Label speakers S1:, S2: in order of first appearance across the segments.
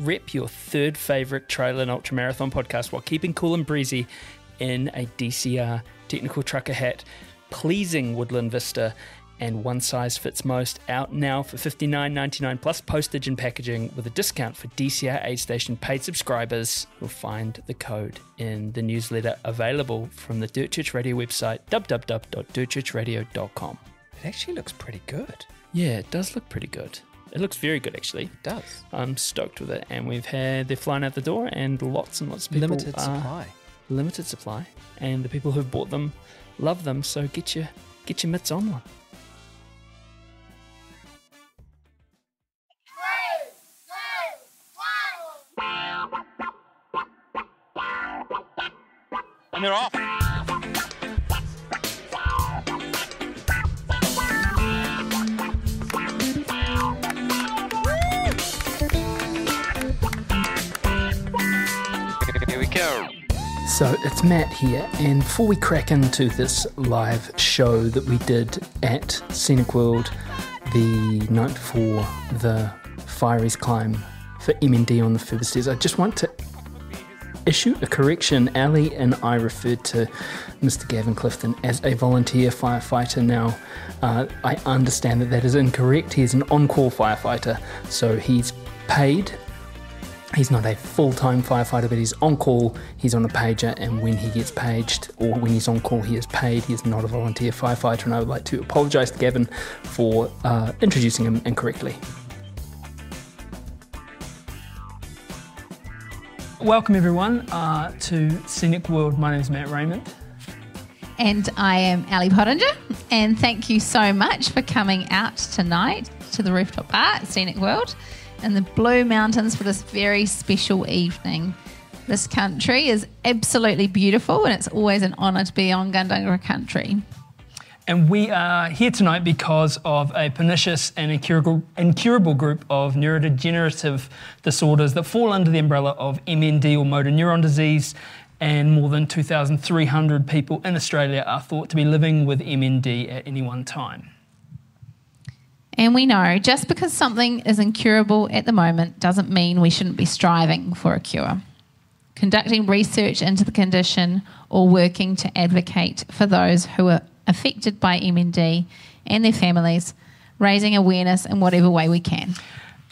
S1: rep your third favourite trail and ultramarathon podcast while keeping cool and breezy in a DCR technical trucker hat, pleasing Woodland Vista, and one size fits most, out now for $59.99 plus postage and packaging with a discount for DCR AidStation paid subscribers. You'll find the code in the newsletter available from the Dirt Church Radio website, www.dirtchurchradio.com.
S2: It actually looks pretty good.
S1: Yeah, it does look pretty good. It looks very good, actually.
S2: It does.
S1: I'm stoked with it, and they're flying out the door, and lots of people. Limited supply, and the people who've bought them love them. So get your mitts on one.
S3: And they're off. Here we go.
S1: So it's Matt here, and before we crack into this live show that we did at Scenic World the night before the Firies Climb for MND on the Furber Stairs, I just want to issue a correction. Ali and I referred to Mr. Gavin Clifton as a volunteer firefighter. Now, I understand that is incorrect. He is an on-call firefighter, so he's paid. He's not a full-time firefighter, but he's on call, he's on a pager, and when he gets paged, or when he's on call, he is paid. He is not a volunteer firefighter, and I would like to apologise to Gavin for introducing him incorrectly. Welcome everyone to Scenic World. My name is Matt Raymond.
S4: And I am Ali Pottinger, and thank you so much for coming out tonight to the rooftop bar at Scenic World in the Blue Mountains for this very special evening. This country is absolutely beautiful, and it's always an honour to be on Gundungurra country.
S1: And we are here tonight because of a pernicious and incurable group of neurodegenerative disorders that fall under the umbrella of MND or motor neuron disease, and more than 2,300 people in Australia are thought to be living with MND at any one time.
S4: And we know just because something is incurable at the moment doesn't mean we shouldn't be striving for a cure. Conducting research into the condition or working to advocate for those who are affected by MND and their families, raising awareness in whatever way we can.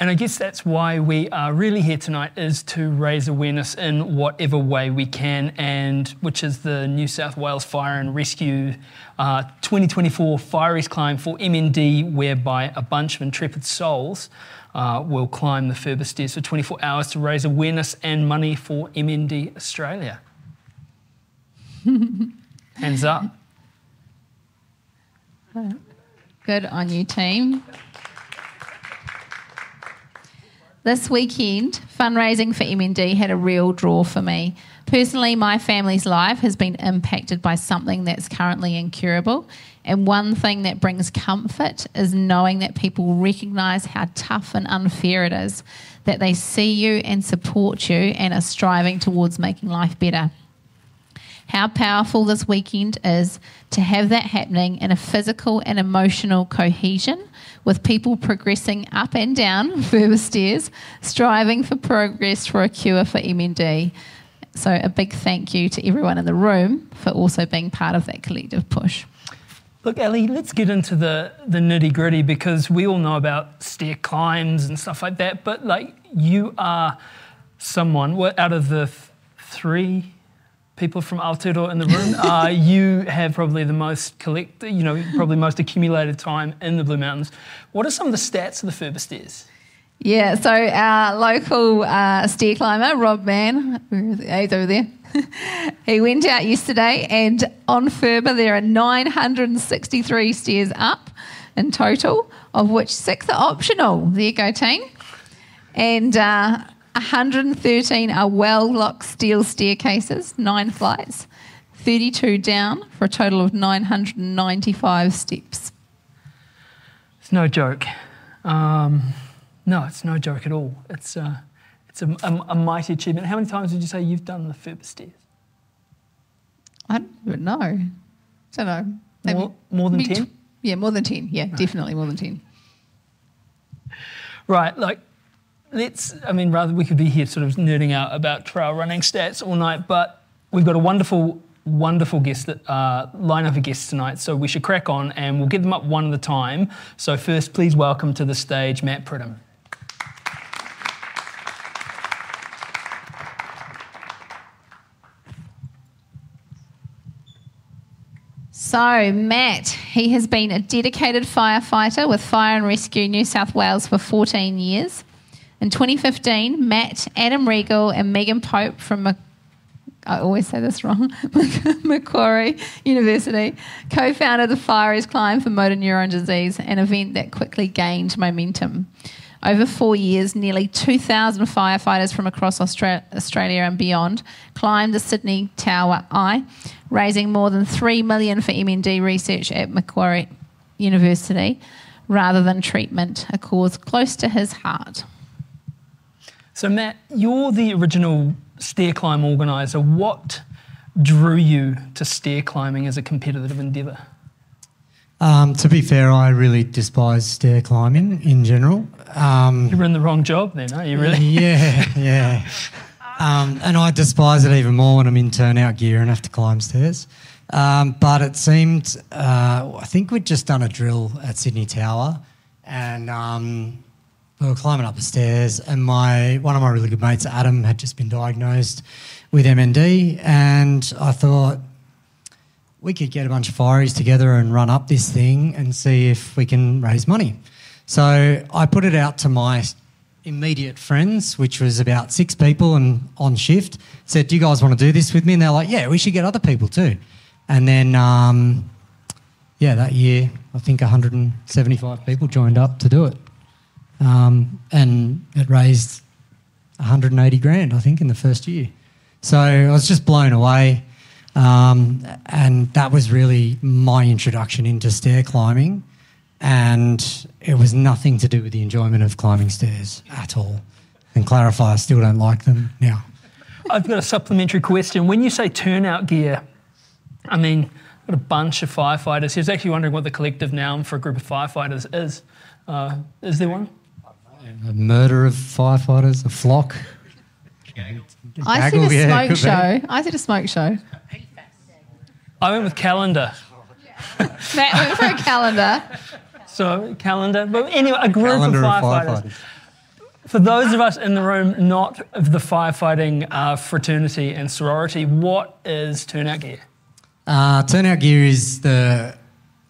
S1: And I guess that's why we are really here tonight, is to raise awareness in whatever way we can, and which is the New South Wales Fire and Rescue 2024 Firies Climb for MND, whereby a bunch of intrepid souls will climb the Furber Stairs for 24 hours to raise awareness and money for MND Australia. Hands up.
S4: Good on you, team. This weekend, fundraising for MND had a real draw for me. Personally, my family's life has been impacted by something that's currently incurable, and one thing that brings comfort is knowing that people recognise how tough and unfair it is, that they see you and support you and are striving towards making life better. How powerful this weekend is to have that happening in a physical and emotional cohesion, with people progressing up and down Furber Stairs, striving for progress for a cure for MND. So a big thank you to everyone in the room for also being part of that collective push.
S1: Look, Ali, let's get into the nitty-gritty, because we all know about stair climbs and stuff like that, but like, you are someone, out of the three people from Aotearoa in the room, you have probably the most probably most accumulated time in the Blue Mountains. What are some of the stats of the Furber Stairs?
S4: Yeah, so our local stair climber, Rob Mann, he's over there, he went out yesterday, and on Furber there are 963 stairs up in total, of which 6 are optional. There you go, team. And 113 are well-locked steel staircases, 9 flights, 32 down for a total of 995 steps.
S1: It's no joke. No, it's no joke at all. It's a mighty achievement. How many times did you say you've done the Furber Stairs?
S4: I don't even know. I don't know. Maybe
S1: more than 10?
S4: Yeah, more than 10. Yeah, definitely more than 10.
S1: Right, like, rather we could be here sort of nerding out about trail running stats all night, but we've got a wonderful guest lineup of guests tonight, so we should crack on and we'll get them up one at a time. So first, please welcome to the stage Matt Pridham.
S4: So Matt, he has been a dedicated firefighter with Fire and Rescue New South Wales for 14 years. In 2015, Matt, Adam Regal and Megan Pope from I always say this wrong, Macquarie University, co-founded the Firies Climb for motor neuron disease, an event that quickly gained momentum. Over 4 years, nearly 2,000 firefighters from across Australia and beyond climbed the Sydney Tower Eye, raising more than $3 million for MND research at Macquarie University, rather than treatment, a cause close to his heart.
S1: So Matt, you're the original stair climb organiser. What drew you to stair climbing as a competitive endeavour?
S5: To be fair, I really despise stair climbing in general.
S1: You're in the wrong job then, aren't you, really?
S5: Yeah. And I despise it even more when I'm in turnout gear and have to climb stairs. But it seemed, I think we'd just done a drill at Sydney Tower and we were climbing up the stairs and one of my really good mates, Adam, had just been diagnosed with MND, and I thought we could get a bunch of fireys together and run up this thing and see if we can raise money. So I put it out to my immediate friends, which was about 6 people and on shift, said, do you guys want to do this with me? And they're like, yeah, we should get other people too. And then, that year, I think 175 people joined up to do it. And it raised 180 grand, I think, in the first year. So I was just blown away. And that was really my introduction into stair climbing. And it was nothing to do with the enjoyment of climbing stairs at all. And clarify, I still don't like them now.
S1: I've got a supplementary question. When you say turnout gear, I've got a bunch of firefighters. I was actually wondering what the collective noun for a group of firefighters is. Is there one?
S5: A murder of firefighters, a flock.
S4: I said a smoke show. I said a smoke show.
S1: I went with calendar.
S4: Matt went for a calendar.
S1: So, calendar. But anyway, a group of
S5: Calendar
S1: firefighters. For those of us in the room not of the firefighting fraternity and sorority, what is turnout gear?
S5: Turnout gear is the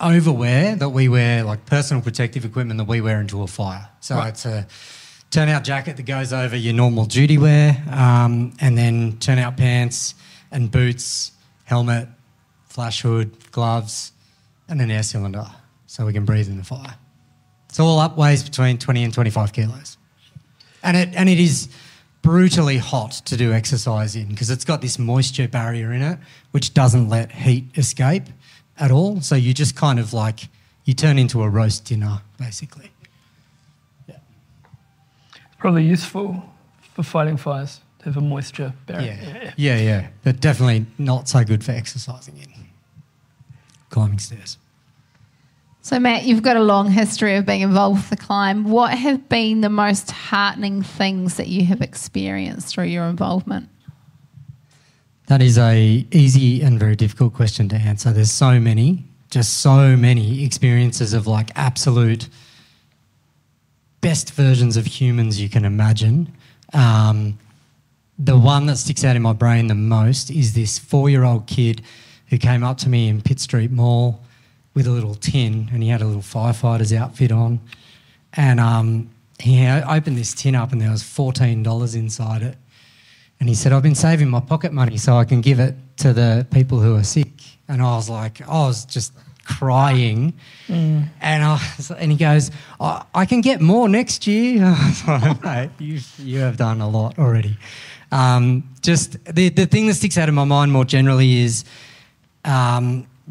S5: overwear that we wear, like personal protective equipment that we wear into a fire. So It's a turnout jacket that goes over your normal duty wear, and then turnout pants and boots, helmet, flash hood, gloves, and an air cylinder so we can breathe in the fire. It's all up, weighs between 20 and 25 kilos. And it is brutally hot to do exercise in because it's got this moisture barrier in it which doesn't let heat escape at all. So you just kind of you turn into a roast dinner, basically. Yeah.
S1: Probably useful for fighting fires to have a moisture barrier.
S5: Yeah. But definitely not so good for exercising in. Climbing stairs.
S4: So, Matt, you've got a long history of being involved with the climb. What have been the most heartening things that you have experienced through your involvement?
S5: That is a easy and very difficult question to answer. There's so many experiences of absolute best versions of humans you can imagine. The one that sticks out in my brain the most is this 4-year-old kid who came up to me in Pitt Street Mall with a little tin, and he had a little firefighter's outfit on, and he opened this tin up and there was $14 inside it, and he said, I've been saving my pocket money so I can give it to the people who are sick. And I was just crying, and he goes, I can get more next year. I was like, mate, you have done a lot already. Just the thing that sticks out in my mind more generally is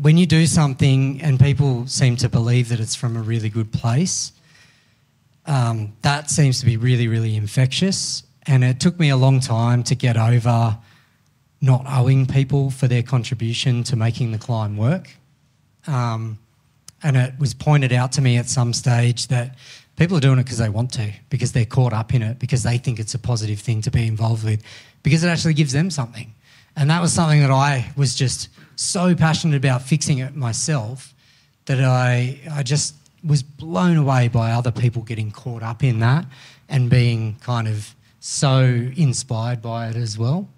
S5: when you do something and people seem to believe that it's from a really good place, that seems to be really, really infectious. And it took me a long time to get over not owing people for their contribution to making the climb work. And it was pointed out to me at some stage that People are doing it because they want to, because they're caught up in it, because they think it's a positive thing to be involved with, because it actually gives them something. And that was something that I was just so passionate about fixing it myself that I just was blown away by other people getting caught up in that and being kind of so inspired by it as well.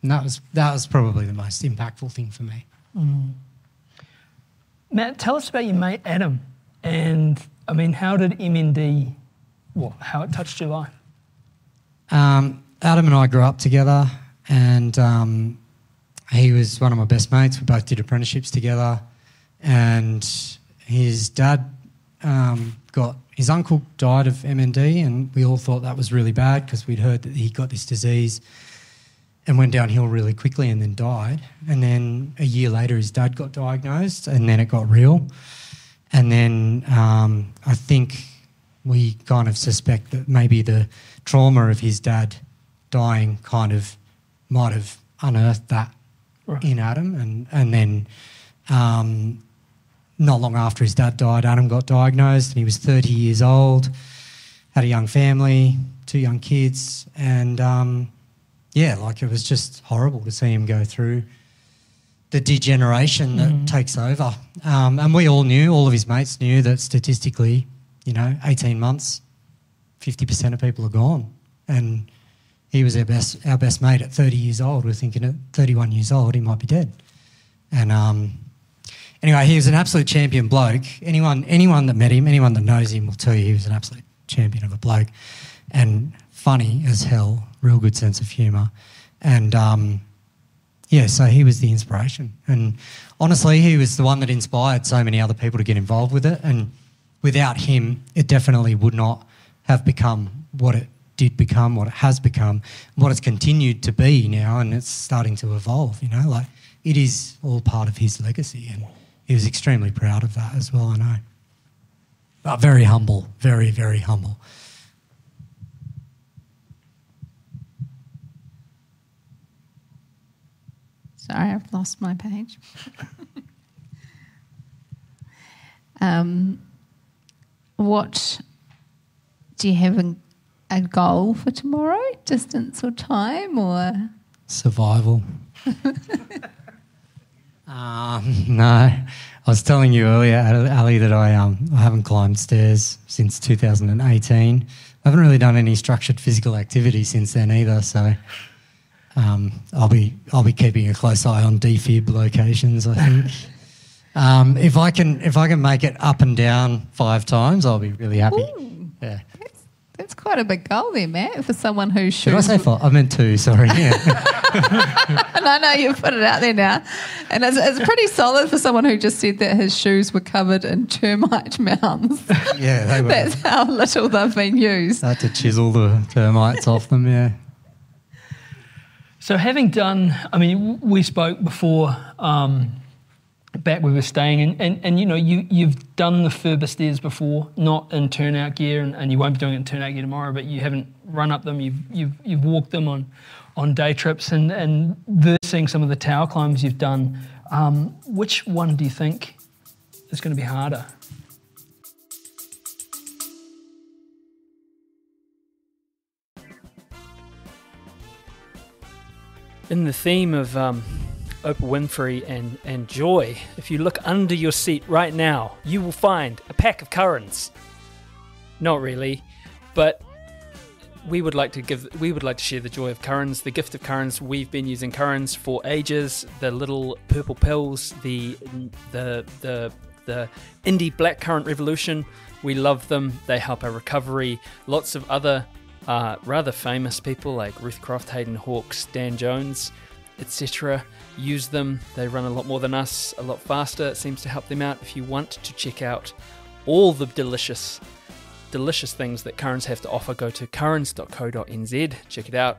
S5: And that was probably the most impactful thing for me.
S6: Matt, tell us about your mate Adam, and I mean, how did MND, how it touched your life?
S5: Adam and I grew up together, and he was one of my best mates. We both did apprenticeships together, and his dad his uncle died of MND, and we all thought that was really bad because we'd heard that he got this disease and went downhill really quickly and then died. And then a year later his dad got diagnosed, and then it got real. And then I think we kind of suspect that maybe the trauma of his dad dying kind of might have unearthed that in Adam. And then not long after his dad died, Adam got diagnosed, and he was 30 years old, had a young family, 2 young kids, and it was just horrible to see him go through the degeneration that takes over. And we all knew, all of his mates knew, that statistically, 18 months, 50% of people are gone. And he was our best mate at 30 years old. We're thinking at 31 years old he might be dead. And anyway, he was an absolute champion bloke. Anyone that met him, anyone that knows him will tell you he was an absolute champion of a bloke, and funny as hell, real good sense of humour. And so he was the inspiration. And honestly, he was the one that inspired so many other people to get involved with it. And without him, it definitely would not have become what it did become, what it has become, what it's continued to be now, and it's starting to evolve, it is all part of his legacy, and he was extremely proud of that as well, I know. But very humble, very, very humble.
S4: Sorry, I've lost my page. What do you have a goal for tomorrow? Distance or time, or
S5: survival? No, I was telling you earlier, Ali, that I haven't climbed stairs since 2018. I haven't really done any structured physical activity since then either. So I'll be keeping a close eye on defib locations, I think. If I can make it up and down 5 times, I'll be really happy.
S4: Ooh,
S5: yeah.
S4: That's quite a big goal there, Matt, for someone who shoes...
S5: Did I say 5? I meant 2, sorry. Yeah.
S4: And I know you've put it out there now. And it's pretty solid for someone who just said that his shoes were covered in termite mounds.
S5: Yeah, they were.
S4: That's how little they've been used.
S5: I had to chisel the termites off them, yeah.
S6: So having done, we spoke before back where we were staying, and you've done the Furber stairs before, not in turnout gear, and you won't be doing it in turnout gear tomorrow, but you haven't run up them, you've walked them on day trips, and versing some of the tower climbs you've done. Which one do you think is going to be harder?
S2: In the theme of Oprah Winfrey and joy, if you look under your seat right now, you will find a pack of currants. Not really, but we would like to share the joy of currants, the gift of currants. We've been using currants for ages. The little purple pills, the indie blackcurrant revolution. We love them. They help our recovery. Lots of other rather famous people like Ruth Croft, Hayden Hawkes, Dan Jones, etc. use them. They run a lot more than us, a lot faster. It seems to help them out. If you want to check out all the delicious things that currants have to offer, go to currants.co.nz. Check it out.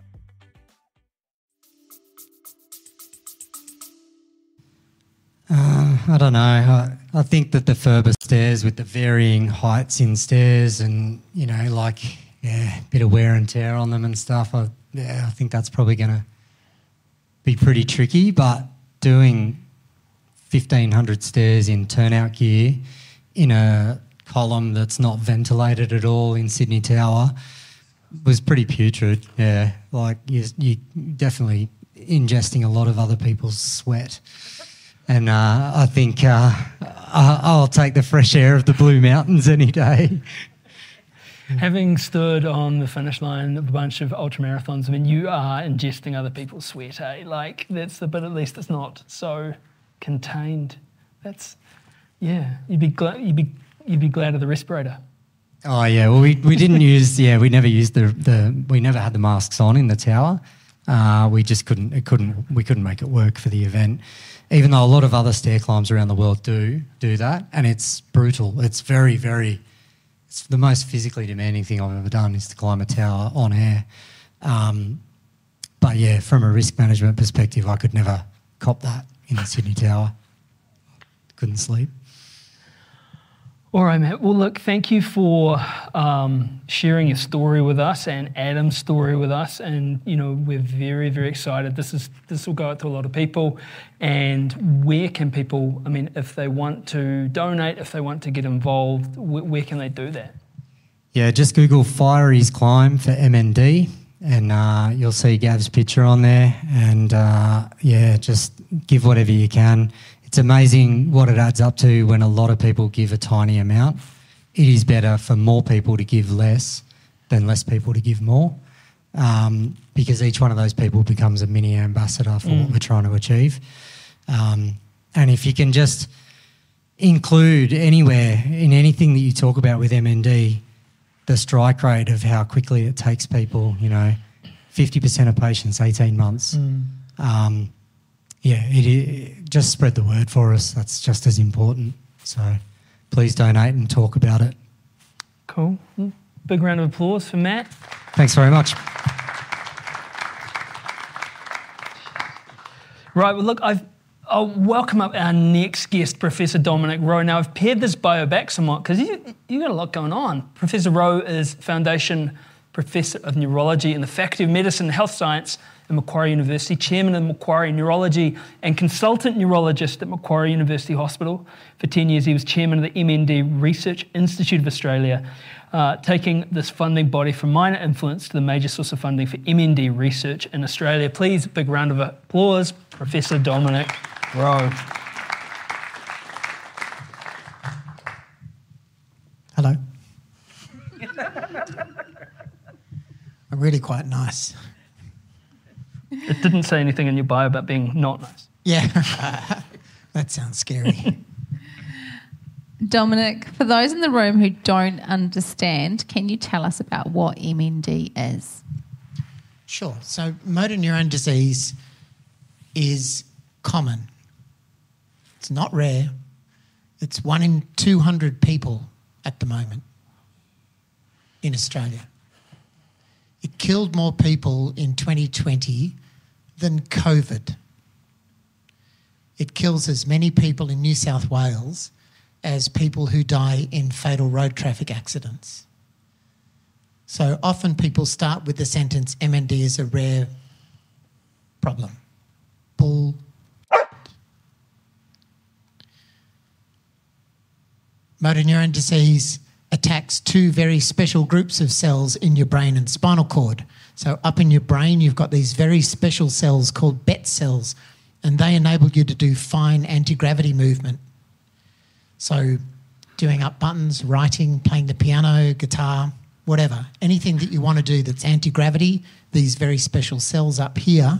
S5: I don't know. I think that the Furber stairs, with the varying heights in stairs and, a bit of wear and tear on them and stuff, I think that's probably going to be pretty tricky. But doing 1,500 stairs in turnout gear in a column that's not ventilated at all in Sydney Tower was pretty putrid. Yeah, like you definitely ingesting a lot of other people's sweat. And I think I'll take the fresh air of the Blue Mountains any day.
S6: Having stood on the finish line of a bunch of ultramarathons, I mean, you are ingesting other people's sweat, eh? Like, that's the bit, at least it's not so contained. That's, yeah, you'd be glad of the respirator.
S5: Oh yeah, well we didn't use, we never used we never had the masks on in the tower. We just couldn't make it work for the event. Even though a lot of other stair climbs around the world do that, and it's brutal. It's very, very. It's the most physically demanding thing I've ever done is to climb a tower on air. But yeah, from a risk management perspective, I could never cop that in the Sydney Tower. Couldn't sleep.
S6: All right, Matt. Well, look, thank you for sharing your story with us and Adam's story with us. And, you know, we're very, very excited. This will go out to a lot of people. And where can people, I mean, if they want to donate, if they want to get involved, where can they do that?
S5: Yeah, just Google Firies Climb for MND and you'll see Gav's picture on there. And, just give whatever you can. It's amazing what it adds up to when a lot of people give a tiny amount. It is better for more people to give less than less people to give more, because each one of those people becomes a mini ambassador for what we're trying to achieve. And if you can just include anywhere in anything that you talk about with MND, the strike rate of how quickly it takes people, 50% of patients, 18 months. Just spread the word for us. That's just as important. So please donate and talk about it.
S6: Cool. Big round of applause for Matt.
S5: Thanks very much.
S6: Right, well, look, I'll welcome up our next guest, Professor Dominic Rowe. Now, I've pared this bio back somewhat because you got a lot going on. Professor Rowe is Foundation Professor of Neurology in the Faculty of Medicine and Health Science at Macquarie University, Chairman of Macquarie Neurology and Consultant Neurologist at Macquarie University Hospital. For 10 years, he was Chairman of the MND Research Institute of Australia, taking this funding body from minor influence to the major source of funding for MND research in Australia. Please, a big round of applause, Professor Dominic Rowe.
S7: Hello. I'm really quite nice.
S6: It didn't say anything in your bio about being not nice.
S7: Yeah, that sounds scary.
S4: Dominic, for those in the room who don't understand, can you tell us about what MND is?
S7: Sure. So motor neurone disease is common. It's not rare. It's 1 in 200 people at the moment in Australia. It killed more people in 2020 than COVID. It kills as many people in New South Wales as people who die in fatal road traffic accidents. So often people start with the sentence, MND is a rare problem. Bull. Motor neuron disease attacks 2 very special groups of cells in your brain and spinal cord. So up in your brain, you've got these very special cells called BET cells, and they enable you to do fine anti-gravity movement. So doing up buttons, writing, playing the piano, guitar, whatever. Anything that you want to do that's anti-gravity, these very special cells up here,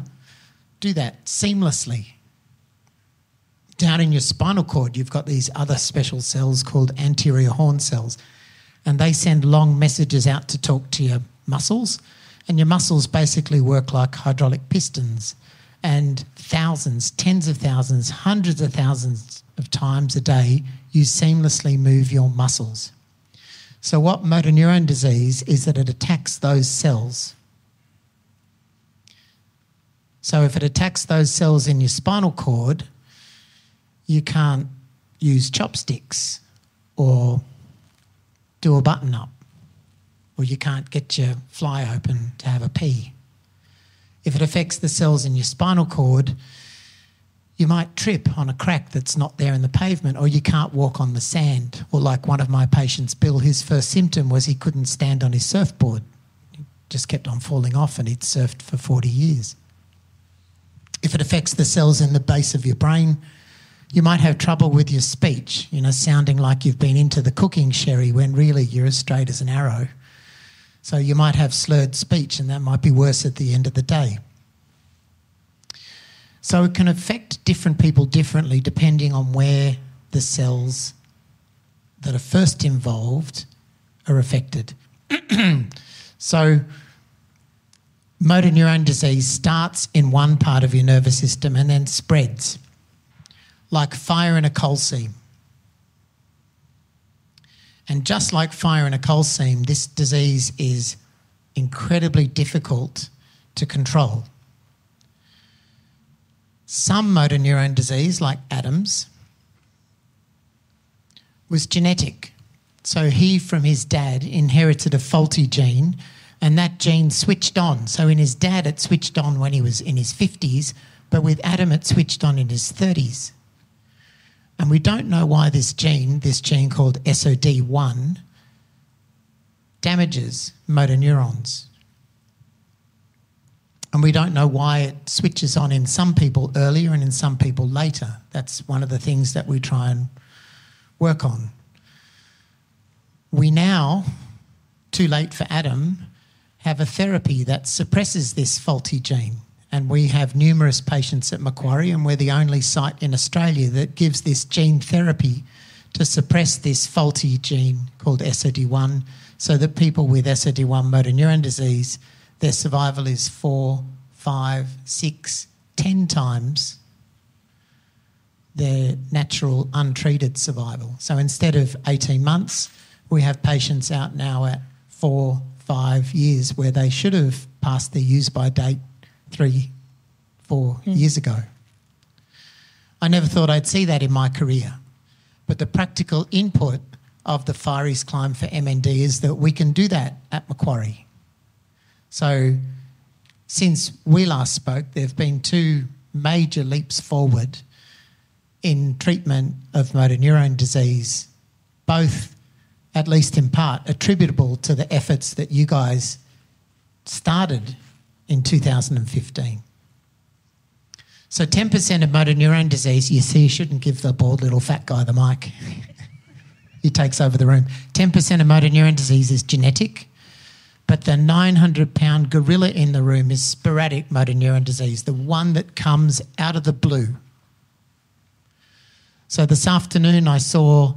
S7: do that seamlessly. Down in your spinal cord, you've got these other special cells called anterior horn cells, and they send long messages out to talk to your muscles, and your muscles basically work like hydraulic pistons, and thousands, tens of thousands, hundreds of thousands of times a day you seamlessly move your muscles. So what motor neuron disease is that it attacks those cells. So if it attacks those cells in your spinal cord, you can't use chopsticks or do a button up, or you can't get your fly open to have a pee. If it affects the cells in your spinal cord, You might trip on a crack that's not there in the pavement, or you can't walk on the sand. Or like one of my patients, Bill, his first symptom was he couldn't stand on his surfboard. He just kept on falling off, and he'd surfed for 40 years. If it affects the cells in the base of your brain, you might have trouble with your speech, sounding like you've been into the cooking sherry when really you're as straight as an arrow. So you might have slurred speech, and that might be worse at the end of the day. So it can affect different people differently depending on where the cells that are first involved are affected. So motor neurone disease starts in one part of your nervous system and then spreads, like fire in a coal seam. And just like fire in a coal seam, this disease is incredibly difficult to control. Some motor neurone disease, like Adam's, was genetic. So he, from his dad, inherited a faulty gene, and that gene switched on. So in his dad, it switched on when he was in his 50s, but with Adam, it switched on in his 30s. And we don't know why this gene called SOD1, damages motor neurons. And we don't know why it switches on in some people earlier and in some people later. That's one of the things that we try and work on. We now, too late for Adam, have a therapy that suppresses this faulty gene. And we have numerous patients at Macquarie, and we're the only site in Australia that gives this gene therapy to suppress this faulty gene called SOD1, so that people with SOD1 motor neuron disease, their survival is 4, 5, 6, 10 times their natural untreated survival. So instead of 18 months, we have patients out now at 4, 5 years where they should have passed their use-by date 3, 4 years ago. I never thought I'd see that in my career, but the practical input of the Firies Climb for MND is that we can do that at Macquarie. So since we last spoke, there have been 2 major leaps forward in treatment of motor neurone disease, both, at least in part, attributable to the efforts that you guys started in 2015. So 10% of motor neurone disease, you see, you shouldn't give the bald little fat guy the mic. He takes over the room. 10% of motor neurone disease is genetic, but the 900-pound gorilla in the room is sporadic motor neuron disease, the one that comes out of the blue. So this afternoon I saw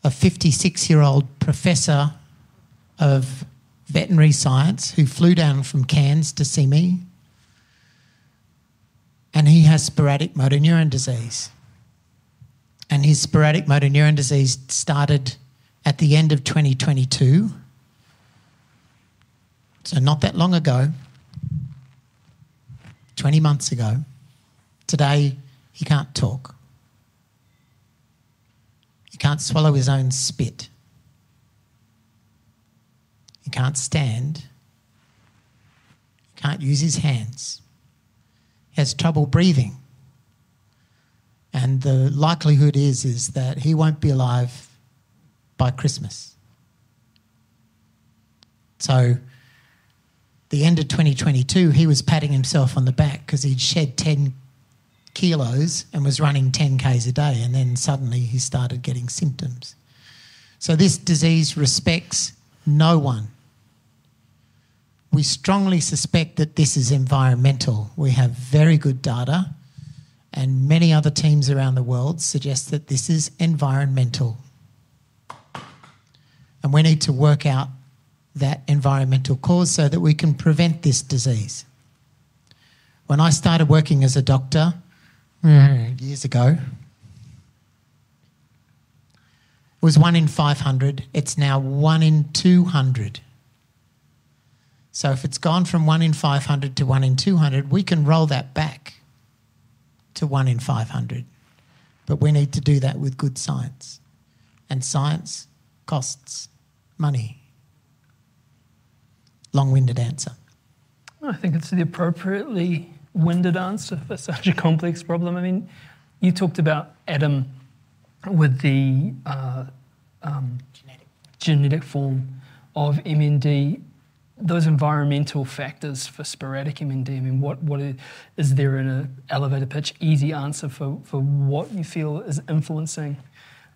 S7: a 56-year-old professor of veterinary science who flew down from Cairns to see me, and he has sporadic motor neuron disease. And his sporadic motor neuron disease started at the end of 2022, so not that long ago, 20 months ago. Today, he can't talk. He can't swallow his own spit. He can't stand. He can't use his hands. He has trouble breathing. And the likelihood is that he won't be alive by Christmas. So the end of 2022, he was patting himself on the back because he'd shed 10 kilos and was running 10 Ks a day, and then suddenly he started getting symptoms. So this disease respects no one. We strongly suspect that this is environmental. We have very good data, and many other teams around the world suggest that this is environmental. And we need to work out that environmental cause so that we can prevent this disease. When I started working as a doctor years ago, it was 1 in 500. It's now 1 in 200. So if it's gone from 1 in 500 to 1 in 200, we can roll that back to 1 in 500. But we need to do that with good science. And science costs money. Long-winded answer.
S6: I think it's the appropriately long-winded answer for such a complex problem. I mean, you talked about Adam with the genetic form of MND. Those environmental factors for sporadic MND, I mean, what is there in an elevator pitch easy answer for what you feel is influencing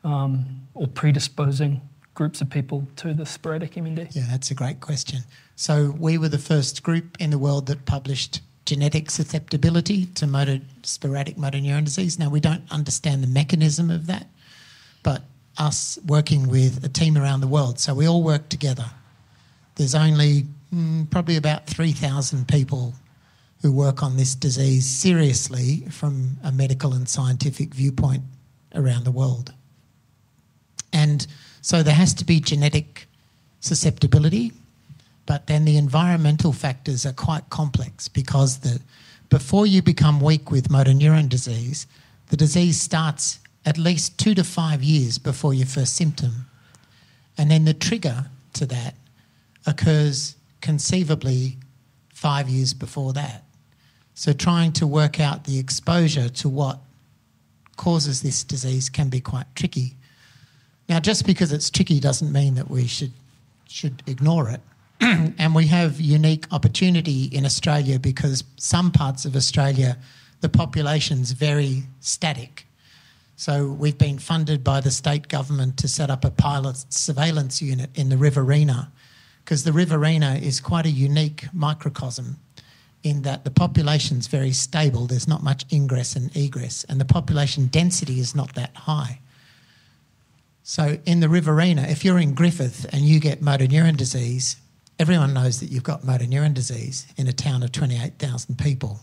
S6: or predisposing groups of people to the sporadic MND?
S7: Yeah, that's a great question. So we were the first group in the world that published genetic susceptibility to sporadic motor neuron disease. Now, we don't understand the mechanism of that, but us working with a team around the world, so we all work together. There's only probably about 3,000 people who work on this disease seriously from a medical and scientific viewpoint around the world. And so there has to be genetic susceptibility, but then the environmental factors are quite complex because before you become weak with motor neuron disease, the disease starts at least 2 to 5 years before your first symptom. And then the trigger to that occurs conceivably 5 years before that. So trying to work out the exposure to what causes this disease can be quite tricky. Now, just because it's tricky doesn't mean that we should ignore it. And we have unique opportunity in Australia because some parts of Australia, the population's very static. So we've been funded by the state government to set up a pilot surveillance unit in the Riverina, because the Riverina is quite a unique microcosm in that the population's very stable. There's not much ingress and egress, and the population density is not that high. So in the Riverina, if you're in Griffith and you get motor neuron disease, everyone knows that you've got motor neuron disease in a town of 28,000 people.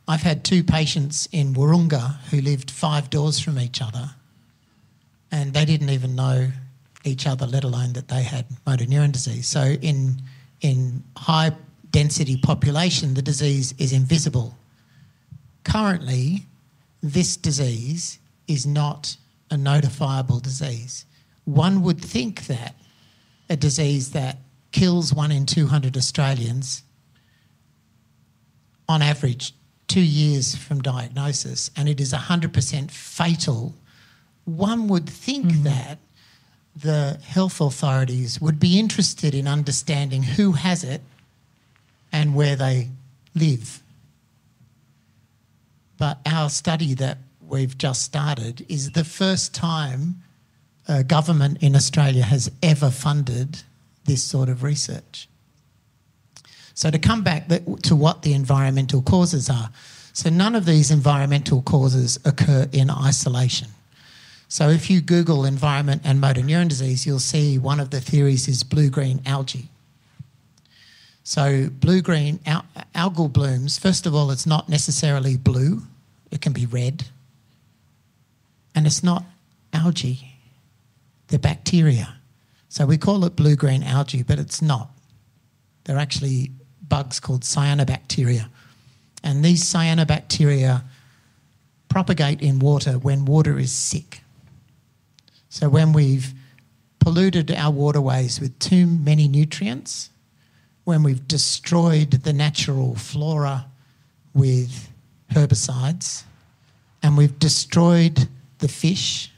S7: I've had 2 patients in Wahroonga who lived 5 doors from each other, and they didn't even know each other, let alone that they had motor neuron disease. So in high density population, the disease is invisible. Currently, this disease is not a notifiable disease. One would think that a disease that kills 1 in 200 Australians, on average 2 years from diagnosis, and it is 100% fatal, one would think that the health authorities would be interested in understanding who has it and where they live. But our study that we've just started is the first time a government in Australia has ever funded this sort of research. So to come back to what the environmental causes are, so none of these environmental causes occur in isolation. So if you Google environment and motor neuron disease, you'll see one of the theories is blue-green algae. So blue-green algal blooms, first of all, it's not necessarily blue. It can be red. And it's not algae. They're bacteria. So we call it blue-green algae, but it's not. They're actually bugs called cyanobacteria. And these cyanobacteria propagate in water when water is sick. So when we've polluted our waterways with too many nutrients, when we've destroyed the natural flora with herbicides, and we've destroyed the fish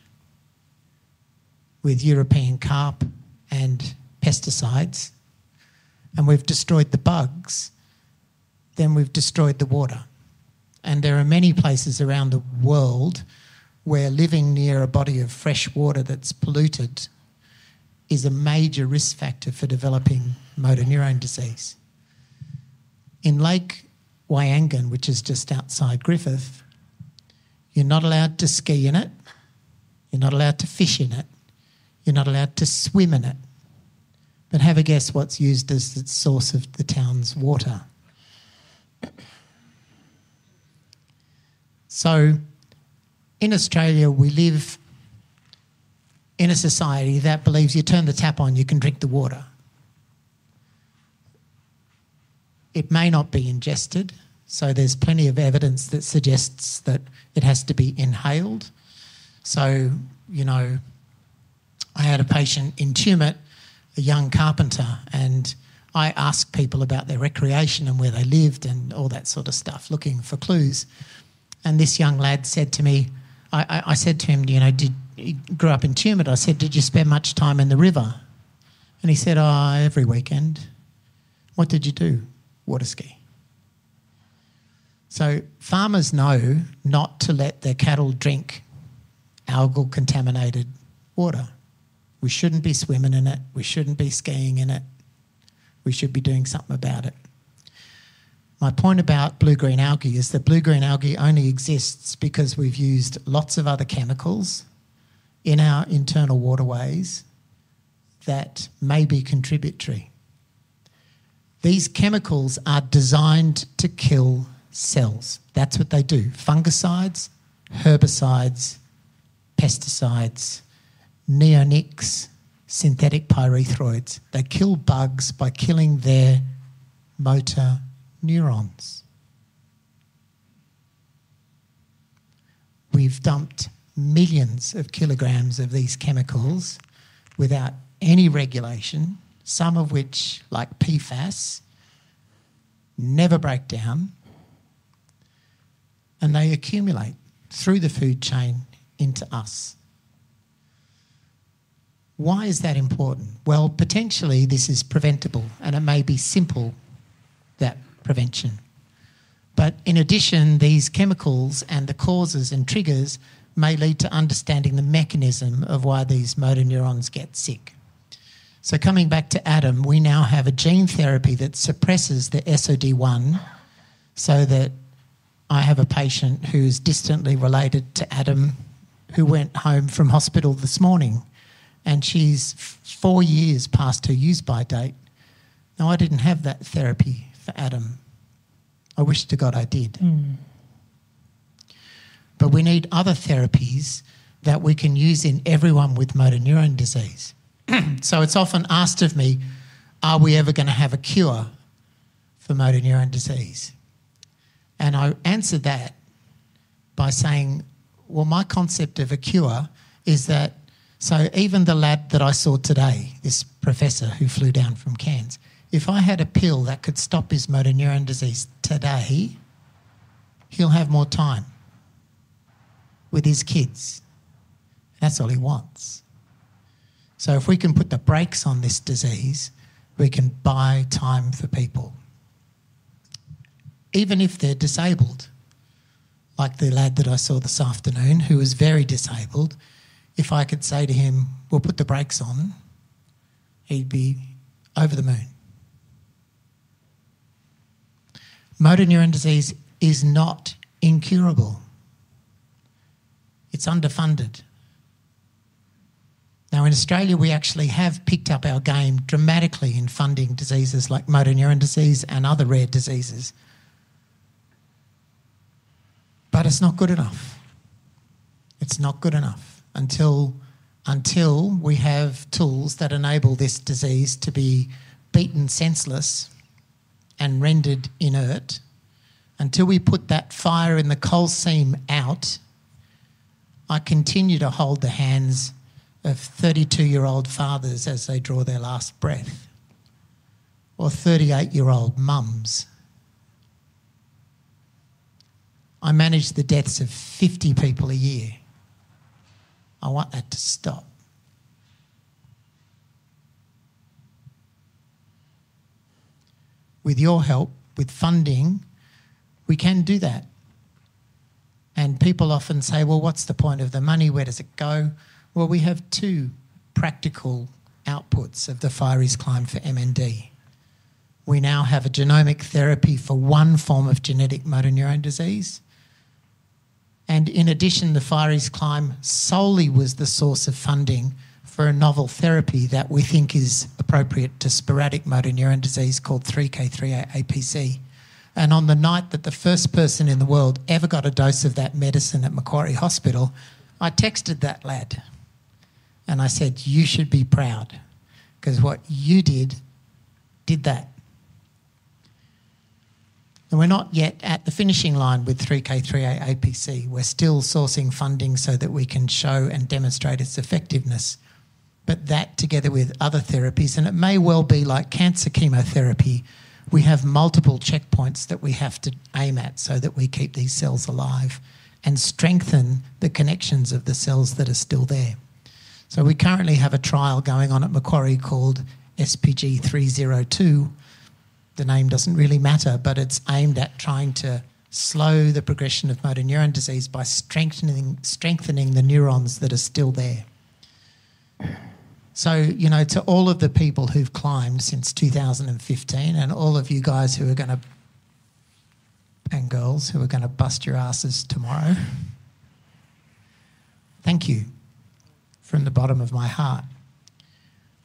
S7: with European carp and pesticides, and we've destroyed the bugs, then we've destroyed the water. And there are many places around the world where living near a body of fresh water that's polluted is a major risk factor for developing motor neuron disease. In Lake Wyangan, which is just outside Griffith, you're not allowed to ski in it, you're not allowed to fish in it, you're not allowed to swim in it. But have a guess what's used as the source of the town's water. So in Australia, we live in a society that believes you turn the tap on, you can drink the water. It may not be ingested, so there's plenty of evidence that suggests that it has to be inhaled. So, I had a patient in Tumut, a young carpenter, and I asked people about their recreation and where they lived and all that sort of stuff, looking for clues. And this young lad said to me, I said to him, he grew up in Tumut. I said, did you spend much time in the river? And he said, every weekend. What did you do? Water ski. So farmers know not to let their cattle drink algal contaminated water. We shouldn't be swimming in it. We shouldn't be skiing in it. We should be doing something about it. My point about blue-green algae is that blue-green algae only exists because we've used lots of other chemicals in our internal waterways that may be contributory. These chemicals are designed to kill cells. That's what they do. Fungicides, herbicides, pesticides, neonics, synthetic pyrethroids. They kill bugs by killing their motor neurons. We've dumped millions of kilograms of these chemicals without any regulation, some of which, like PFAS, never break down, and they accumulate through the food chain into us. Why is that important? Well, potentially this is preventable, and it may be simple, that prevention. But in addition, these chemicals and the causes and triggers may lead to understanding the mechanism of why these motor neurons get sick. So coming back to Adam, we now have a gene therapy that suppresses the SOD1 so that I have a patient who's distantly related to Adam who went home from hospital this morning, and she's 4 years past her use-by date. Now, I didn't have that therapy for Adam. I wish to God I did. But we need other therapies that we can use in everyone with motor neuron disease. So it's often asked of me, are we ever going to have a cure for motor neuron disease? And I answered that by saying, well, my concept of a cure is that, so even the lad that I saw today, this professor who flew down from Cairns, if I had a pill that could stop his motor neuron disease today, he'll have more time with his kids. That's all he wants. So if we can put the brakes on this disease, we can buy time for people. Even if they're disabled, like the lad that I saw this afternoon who was very disabled, if I could say to him, we'll put the brakes on, he'd be over the moon. Motor neuron disease is not incurable. It's underfunded. Now, in Australia, we actually have picked up our game dramatically in funding diseases like motor neuron disease and other rare diseases. But it's not good enough. It's not good enough until we have tools that enable this disease to be beaten senseless and rendered inert. Until we put that fire in the coal seam out, I continue to hold the hands of 32-year-old fathers as they draw their last breath, or 38-year-old mums. I manage the deaths of 50 people a year. I want that to stop. With your help, with funding, we can do that. And people often say, well, what's the point of the money? Where does it go? Well, we have two practical outputs of the Firies Climb for MND. We now have a genomic therapy for one form of genetic motor neuron disease. And in addition, the Firies Climb solely was the source of funding for a novel therapy that we think is appropriate to sporadic motor neuron disease called 3K3A-APC. And on the night that the first person in the world ever got a dose of that medicine at Macquarie Hospital, I texted that lad and I said, you should be proud because what you did that. And we're not yet at the finishing line with 3K3A-APC. We're still sourcing funding so that we can show and demonstrate its effectiveness. But that together with other therapies, and it may well be like cancer chemotherapy, we have multiple checkpoints that we have to aim at so that we keep these cells alive and strengthen the connections of the cells that are still there. So we currently have a trial going on at Macquarie called SPG 302. The name doesn't really matter, but it's aimed at trying to slow the progression of motor neuron disease by strengthening the neurons that are still there. So, you know, to all of the people who've climbed since 2015 and all of you guys who are going to, and girls who are going to bust your asses tomorrow, thank you from the bottom of my heart.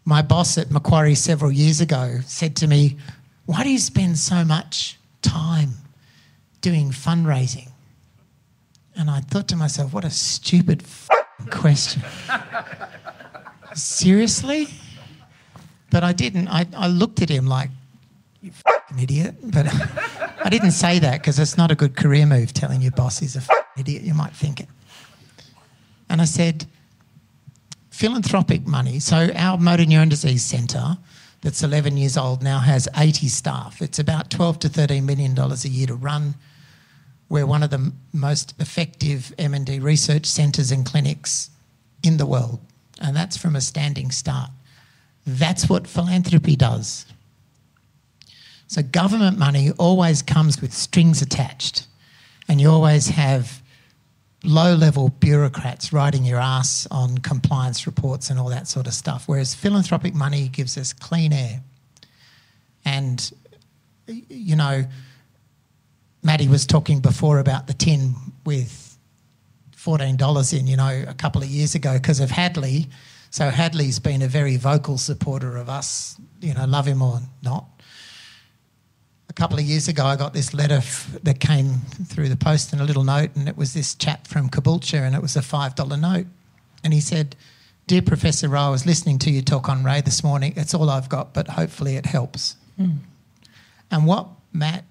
S7: My boss at Macquarie several years ago said to me, "Why do you spend so much time doing fundraising?" And I thought to myself, what a stupid question. Seriously? But I didn't. I looked at him like, "You fucking idiot." But I didn't say that because it's not a good career move telling your boss he's a fucking idiot. You might think it. And I said, philanthropic money. So our motor neuron disease centre that's 11 years old now has 80 staff. It's about $12 to $13 million a year to run. We're one of the most effective MND research centres and clinics in the world. And that's from a standing start. That's what philanthropy does. So government money always comes with strings attached, and you always have low-level bureaucrats writing your ass on compliance reports and all that sort of stuff, whereas philanthropic money gives us clean air. And, you know, Maddie was talking before about the tin with $14 in, you know, a couple of years ago because of Hadley. So Hadley's been a very vocal supporter of us, you know, love him or not. A couple of years ago I got this letter that came through the post and a little note, and it was this chap from Caboolture, and it was a $5 note. And he said, "Dear Professor Rowe, I was listening to you talk on Ray this morning. It's all I've got, but hopefully it helps." And what Matt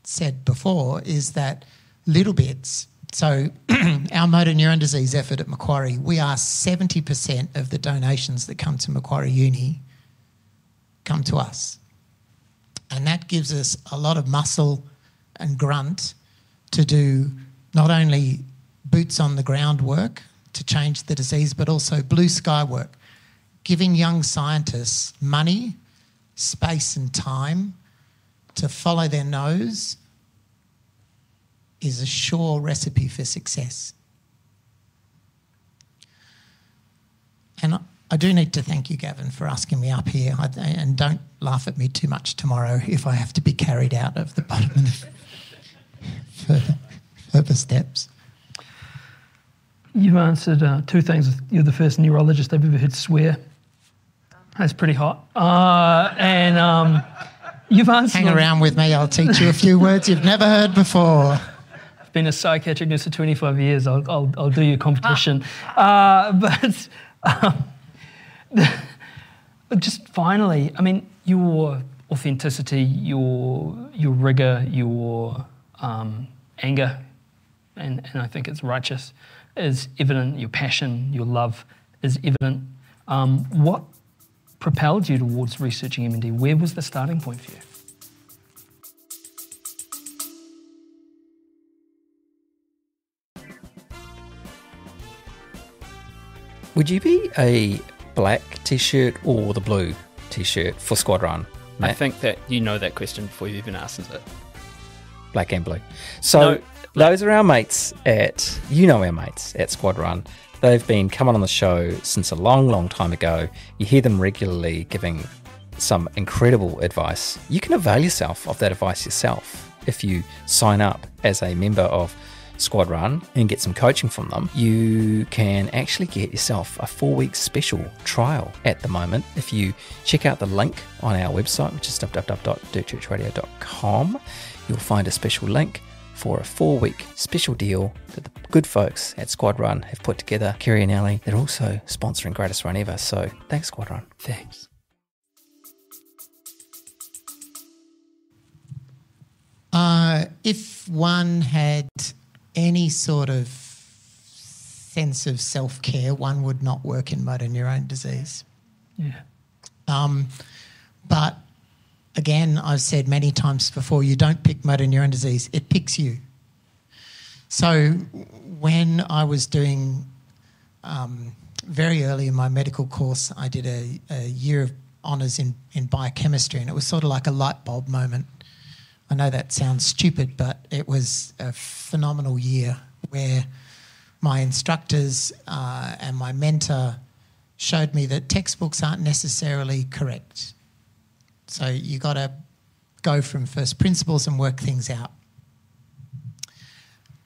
S7: said before is that little bits. So our motor neuron disease effort at Macquarie, we are 70% of the donations that come to Macquarie Uni come to us. And that gives us a lot of muscle and grunt to do not only boots on the ground work to change the disease, but also blue sky work, giving young scientists money, space and time to follow their nose is a sure recipe for success. And I do need to thank you, Gavin, for asking me up here. And don't laugh at me too much tomorrow if I have to be carried out of the bottom of the further steps.
S6: You've answered two things. You're the first neurologist I've ever heard swear. That's pretty hot. You've answered...
S7: Hang around with me, I'll teach you a few words you've never heard before.
S6: I've been a psychiatric nurse for 25 years. I'll do your competition. Just finally, I mean, your authenticity, your rigour, your anger, and I think it's righteous, is evident. Your passion, your love is evident. What propelled you towards researching MND? Where was the starting point for you?
S8: Would you be a black T-shirt or the blue T-shirt for Squad Run, Matt?
S2: I think that you know that question before you even asked it.
S8: Black and blue. So those are our mates at, our mates at Squad Run. They've been coming on the show since a long, long time ago. You hear them regularly giving some incredible advice. You can avail yourself of that advice yourself if you sign up as a member of Squad Run and get some coaching from them. You can actually get yourself a 4-week special trial at the moment. If you check out the link on our website, which is www.dirtchurchradio.com, you'll find a special link for a 4-week special deal that the good folks at Squad Run have put together. Kerry and Ali, they're also sponsoring Greatest Run Ever. So thanks, Squad Run.
S2: Thanks.
S7: If one had any sort of sense of self-care, one would not work in motor neurone disease.
S6: Yeah.
S7: But again, I've said many times before, you don't pick motor neurone disease, it picks you. So when I was doing very early in my medical course, I did a year of honours in biochemistry, and it was sort of like a light bulb moment. I know that sounds stupid, but it was a phenomenal year where my instructors and my mentor showed me that textbooks aren't necessarily correct. So you got to go from first principles and work things out.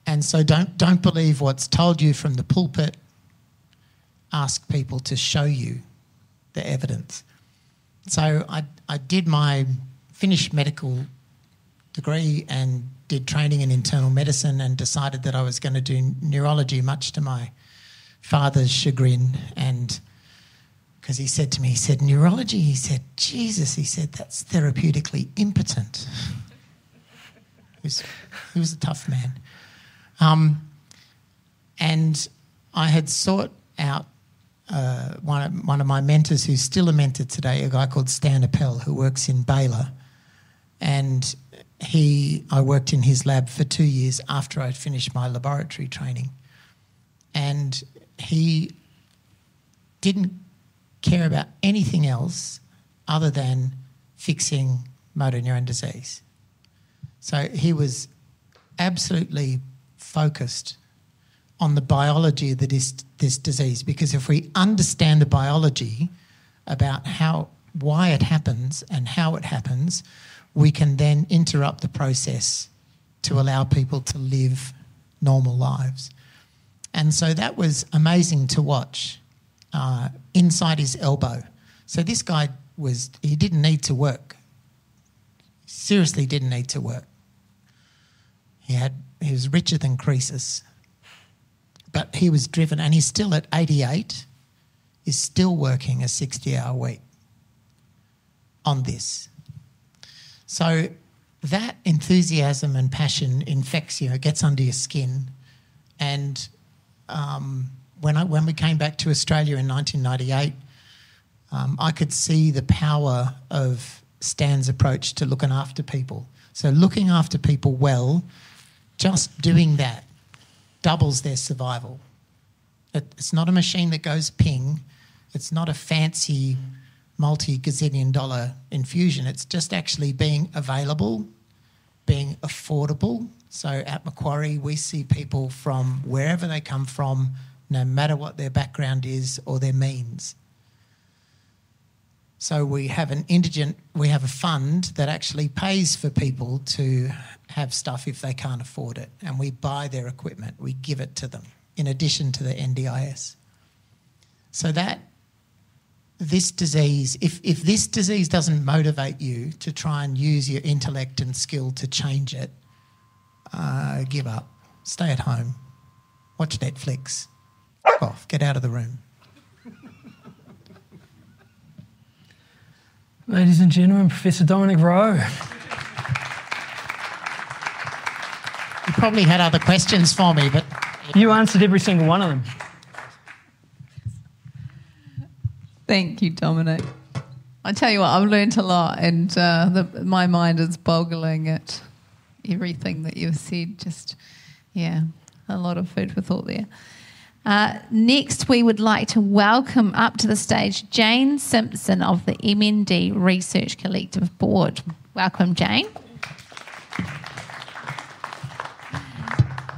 S7: And so don't believe what's told you from the pulpit. Ask people to show you the evidence. So I did my finished medical degree and did training in internal medicine and decided that I was going to do neurology, much to my father's chagrin. And because he said to me, he said, neurology? He said, Jesus, he said, that's therapeutically impotent. He was a tough man. And I had sought out one of my mentors, who's still a mentor today, a guy called Stan Appel, who works in Baylor. And I worked in his lab for 2 years after I'd finished my laboratory training. And he didn't care about anything else other than fixing motor neuron disease. So he was absolutely focused on the biology of this disease, because if we understand the biology about why it happens and how it happens, we can then interrupt the process to allow people to live normal lives. And so that was amazing to watch inside his elbow. So this guy he didn't need to work. Seriously didn't need to work. He was richer than Croesus. But he was driven, and he's still at 88, is still working a 60-hour week on this. So that enthusiasm and passion infects you, it gets under your skin. And when we came back to Australia in 1998, I could see the power of Stan's approach to looking after people. So looking after people well, just doing that doubles their survival. It's not a machine that goes ping. It's not a fancy multi-gazillion dollar infusion. It's just actually being available, being affordable. So at Macquarie, we see people from wherever they come from, no matter what their background is or their means. So we have a fund that actually pays for people to have stuff if they can't afford it, and we buy their equipment, we give it to them, in addition to the NDIS. So that this disease, if this disease doesn't motivate you to try and use your intellect and skill to change it, give up, stay at home, watch Netflix, fuck off, get out of the room.
S6: Ladies and gentlemen, Professor Dominic Rowe.
S7: You probably had other questions for me, but...
S6: You answered every single one of them.
S4: Thank you, Dominic. I tell you what, I've learnt a lot, and my mind is boggling at everything that you've said. Just, yeah, a lot of food for thought there. Next, we would like to welcome up to the stage Jane Simpson of the MND Research Collective Board. Welcome, Jane.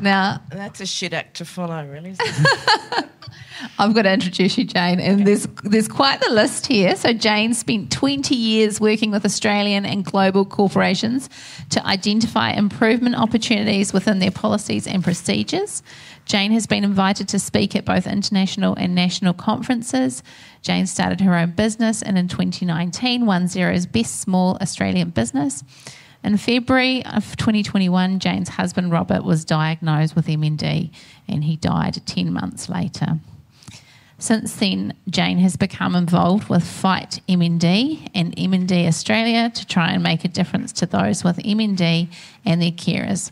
S4: Now,
S9: that's a shit act to follow, really, isn't it?
S4: I've got to introduce you, Jane, and there's quite the list here. So Jane spent 20 years working with Australian and global corporations to identify improvement opportunities within their policies and procedures. Jane has been invited to speak at both international and national conferences. Jane started her own business and in 2019 won Xero's Best Small Australian Business. In February of 2021, Jane's husband Robert was diagnosed with MND and he died 10 months later. Since then, Jane has become involved with Fight MND and MND Australia to try and make a difference to those with MND and their carers.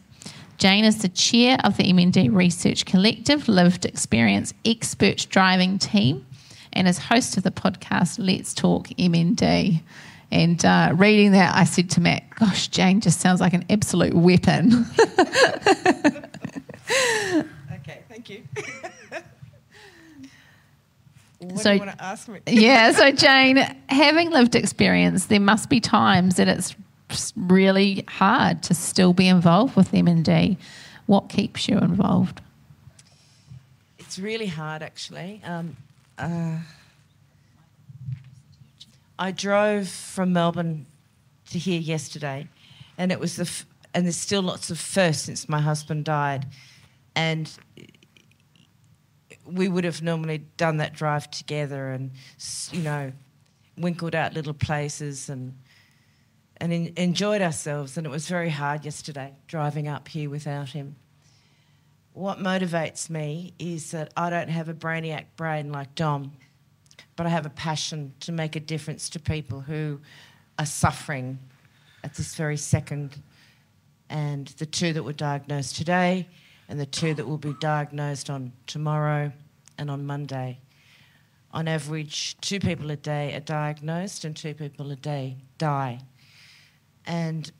S4: Jane is the chair of the MND Research Collective Lived Experience Expert Driving Team and is host of the podcast Let's Talk MND. And reading that, I said to Matt, gosh, Jane just sounds like an absolute weapon.
S9: Okay, thank you. What
S4: So-
S9: do you want to ask me?
S4: Yeah, so Jane, having lived experience, there must be times that it's really hard to still be involved with MND. What keeps you involved?
S9: It's really hard, actually. I drove from Melbourne to here yesterday, and it was and there's still lots of firsts since my husband died, and we would have normally done that drive together, and winkled out little places and enjoyed ourselves. And it was very hard yesterday driving up here without him. What motivates me is that I don't have a brainiac brain like Dom, but I have a passion to make a difference to people who are suffering at this very second. And the 2 that were diagnosed today and the 2 that will be diagnosed on tomorrow and on Monday. On average, 2 people a day are diagnosed and 2 people a day die. And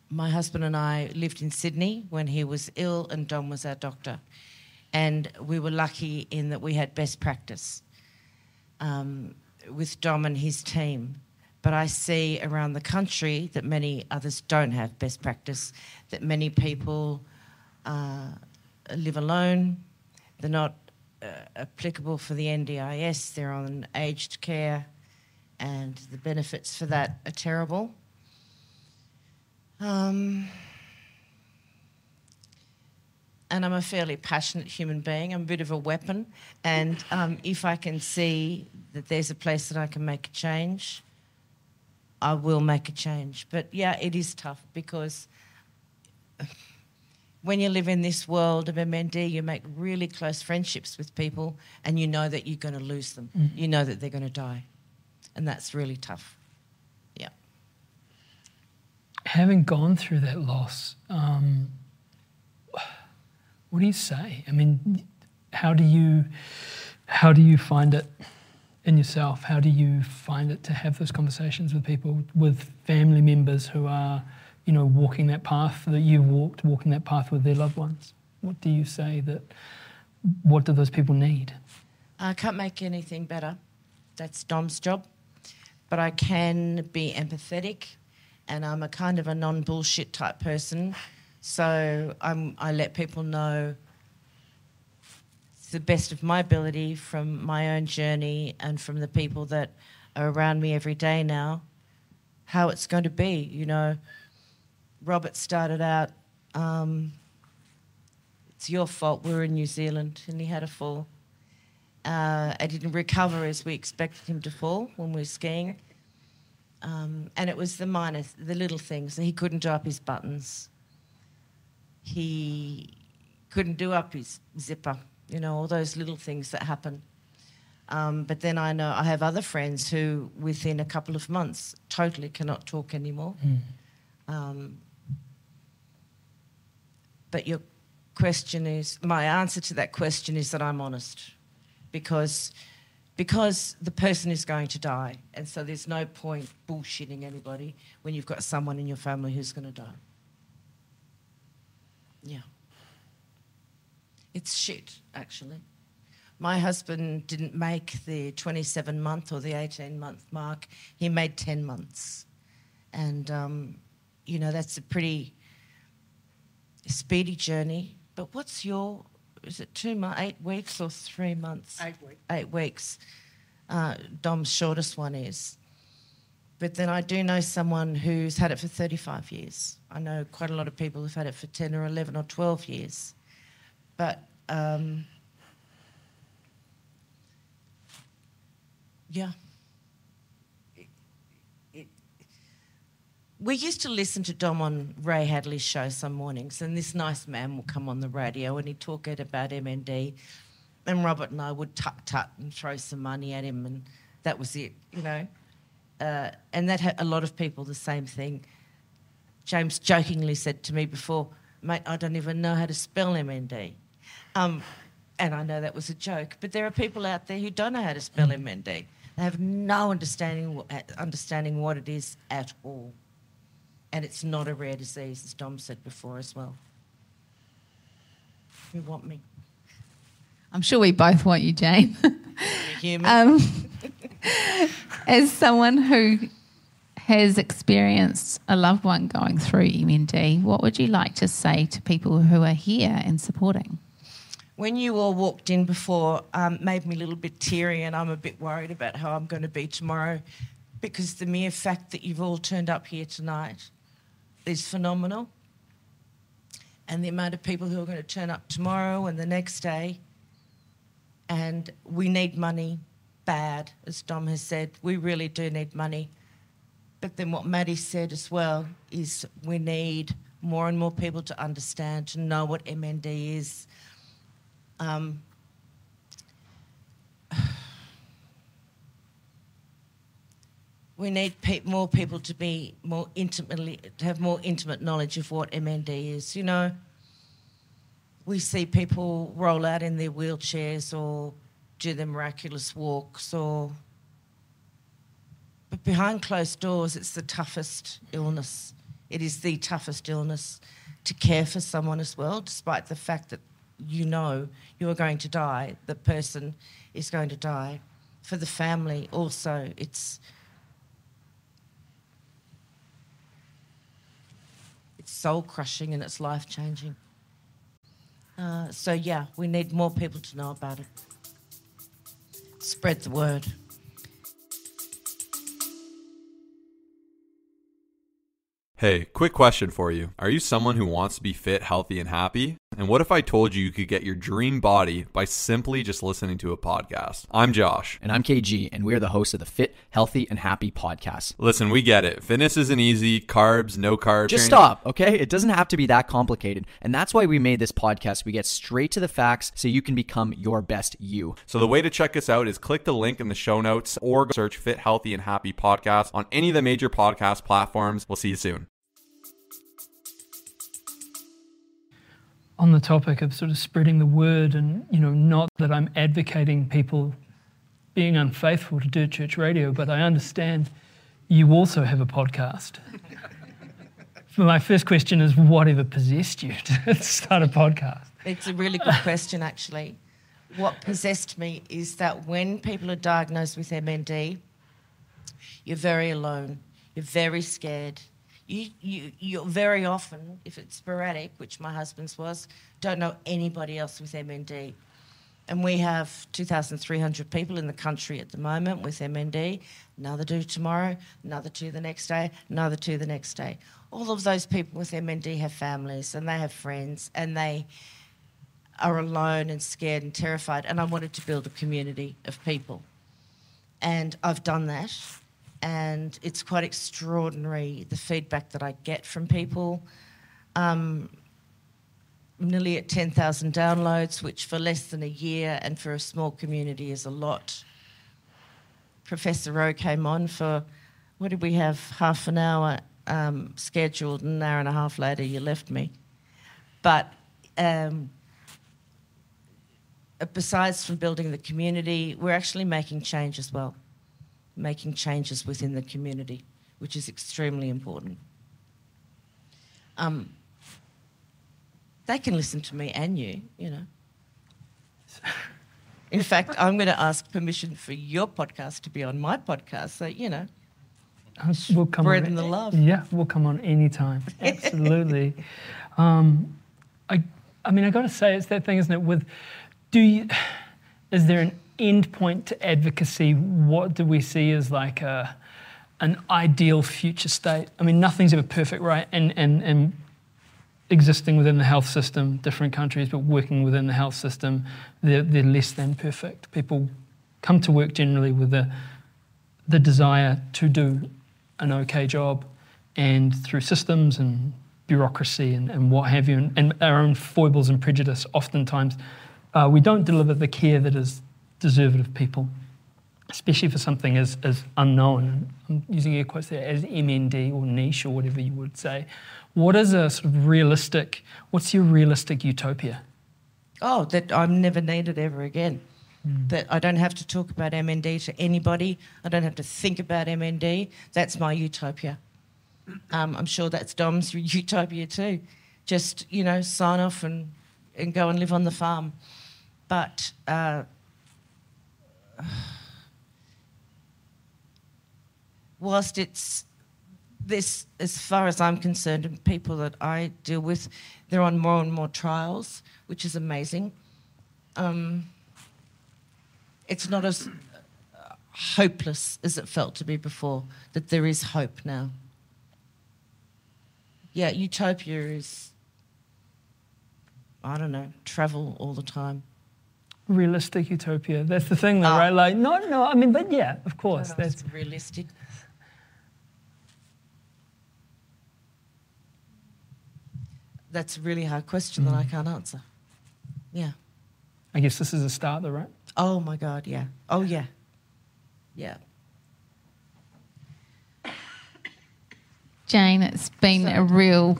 S9: my husband and I lived in Sydney when he was ill and Dom was our doctor. And we were lucky in that we had best practice with Dom and his team. But I see around the country that many others don't have best practice, that many people live alone, they're not applicable for the NDIS, they're on aged care, and the benefits for that are terrible. And I'm a fairly passionate human being. I'm a bit of a weapon. And if I can see that there's a place that I can make a change, I will make a change. But, yeah, it is tough because when you live in this world of MND, you make really close friendships with people and you know that you're going to lose them. Mm. You know that they're going to die. And that's really tough. Yeah.
S6: Having gone through that loss, what do you say? I mean, how do you find it in yourself? How do you find it to have those conversations with people, with family members who are, walking that path that you've walked, walking that path with their loved ones? What do you say what do those people need?
S9: I can't make anything better. That's Dom's job. But I can be empathetic, and I'm a kind of a non-bullshit type person. So I let people know to the best of my ability from my own journey and from the people that are around me every day now, how it's going to be. Robert started out, it's your fault, we were in New Zealand and he had a fall. I didn't recover as we expected him to fall when we were skiing. And it was the little things. He couldn't do up his buttons. He couldn't do up his zipper, all those little things that happen. But then I know I have other friends who within a couple of months totally cannot talk anymore. But your question is, my answer to that question is that I'm honest because the person is going to die, and so there's no point bullshitting anybody when you've got someone in your family who's going to die. Yeah. It's shit, actually. My husband didn't make the 27-month or the 18-month mark. He made 10 months. And, that's a pretty speedy journey. But is it 8 weeks or 3 months?
S7: 8 weeks.
S9: 8 weeks. Dom's shortest one is. But then I do know someone who's had it for 35 years. I know quite a lot of people who've had it for 10 or 11 or 12 years. But, yeah. We used to listen to Dom on Ray Hadley's show some mornings, and this nice man will come on the radio and he'd talk about MND, and Robert and I would tut-tut and throw some money at him, and that was it, And that had a lot of people the same thing. James jokingly said to me before, mate, I don't even know how to spell MND. And I know that was a joke, but there are people out there who don't know how to spell MND. They have no understanding what it is at all. And it's not a rare disease, as Dom said before as well. You want me?
S4: I'm sure we both want you, Jane.
S9: You're human.
S4: As someone who has experienced a loved one going through MND, what would you like to say to people who are here and supporting?
S9: When you all walked in before, made me a little bit teary, and I'm a bit worried about how I'm going to be tomorrow, because the mere fact that you've all turned up here tonight is phenomenal. And the amount of people who are going to turn up tomorrow and the next day. And we need money bad, as Dom has said. We really do need money. But then what Maddie said as well is we need more and more people to understand, to know what MND is. We need more people to be to have more intimate knowledge of what MND is. You know, we see people roll out in their wheelchairs or do their miraculous walks, but behind closed doors, it's the toughest illness. It is the toughest illness to care for someone as well, despite the fact that you know you are going to die, the person is going to die. For the family also, it's soul-crushing and it's life-changing. So, yeah, we need more people to know about it. Spread the word.
S10: Hey, quick question for you. Are you someone who wants to be fit, healthy, and happy? And what if I told you you could get your dream body by simply just listening to a podcast? I'm Josh.
S11: And I'm KG, and we're the hosts of the Fit, Healthy, and Happy podcast.
S10: Listen, we get it. Fitness isn't easy. Carbs, no carbs.
S11: Just stop, okay? It doesn't have to be that complicated. And that's why we made this podcast. We get straight to the facts so you can become your best you.
S10: So the way to check us out is click the link in the show notes or search Fit, Healthy, and Happy podcast on any of the major podcast platforms. We'll see you soon.
S6: On the topic of sort of spreading the word, and not that I'm advocating people being unfaithful to Dirt Church Radio, but I understand you also have a podcast. My first question is, whatever possessed you to start a podcast?
S9: It's a really good question, actually. What possessed me is that when people are diagnosed with MND, you're very alone, you're very scared. You're very often, if it's sporadic, which my husband's was, don't know anybody else with MND. And we have 2,300 people in the country at the moment with MND. Another two tomorrow, another two the next day, another two the next day. All of those people with MND have families and they have friends and they are alone and scared and terrified. And I wanted to build a community of people. And I've done that. And it's quite extraordinary, the feedback that I get from people. Nearly at 10,000 downloads, which for less than a year and for a small community is a lot. Professor Rowe came on for, what did we have, half an hour scheduled, and an hour and a half later you left me. But besides from building the community, we're actually making change as well. Making changes within the community, which is extremely important. They can listen to me and you. In fact, I'm going to ask permission for your podcast to be on my podcast, so,
S6: We'll come
S9: spreading the love.
S6: Yeah, we'll come on anytime. Absolutely. I got to say, it's that thing, isn't it? Is there an end point to advocacy? What do we see as like an ideal future state? I mean, nothing's ever perfect, right? And existing within the health system, different countries, but working within the health system, they're less than perfect. People come to work generally with the desire to do an okay job, and through systems and bureaucracy and what have you, and our own foibles and prejudice, oftentimes we don't deliver the care that is deserved of people. especially for something as unknown, I'm using air quotes there, as MND or niche or whatever you would say, what is a sort of what's your realistic utopia?
S9: Oh, that I'm never needed ever again. That I don't have to talk about MND to anybody. I don't have to think about MND. That's my utopia. I'm sure that's Dom's utopia too. Just, sign off and go and live on the farm. But whilst it's this, as far as I'm concerned, and people that I deal with, they're on more and more trials, which is amazing. It's not as hopeless as it felt to be before, that there is hope now. Yeah, utopia is, I don't know, travel all the time.
S6: Realistic utopia. That's the thing, though, right? Like, no, I mean, but yeah, of course. That's
S9: realistic. That's a really hard question that I can't answer. Yeah.
S6: I guess this is a start, though, right?
S9: Oh, my God, yeah. Oh, yeah. Yeah.
S4: Jane, it's been a real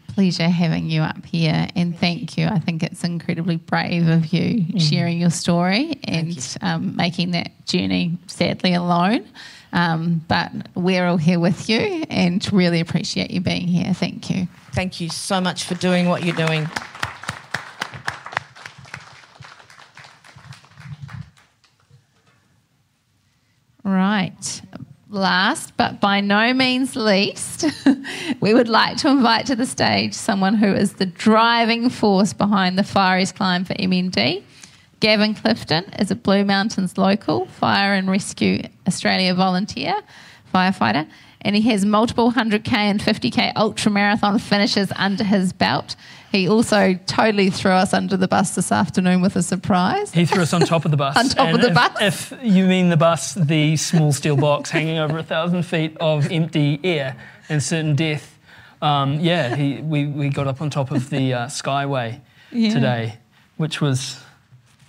S4: pleasure having you up here, and thank you. I think it's incredibly brave of you sharing your story and making that journey, sadly, alone. But we're all here with you and really appreciate you being here. Thank you.
S9: Thank you so much for doing what you're doing.
S4: Right. Last, but by no means least, we would like to invite to the stage someone who is the driving force behind the Firies Climb for MND. Gavin Clifton is a Blue Mountains local, Fire and Rescue Australia volunteer, firefighter, and he has multiple 100k and 50k ultramarathon finishes under his belt. He also totally threw us under the bus this afternoon with a surprise.
S6: He threw us on top of the bus.
S4: On top of the bus?
S6: If you mean the bus, the small steel box hanging over 1,000 feet of empty air and certain death, we got up on top of the Skyway today, which was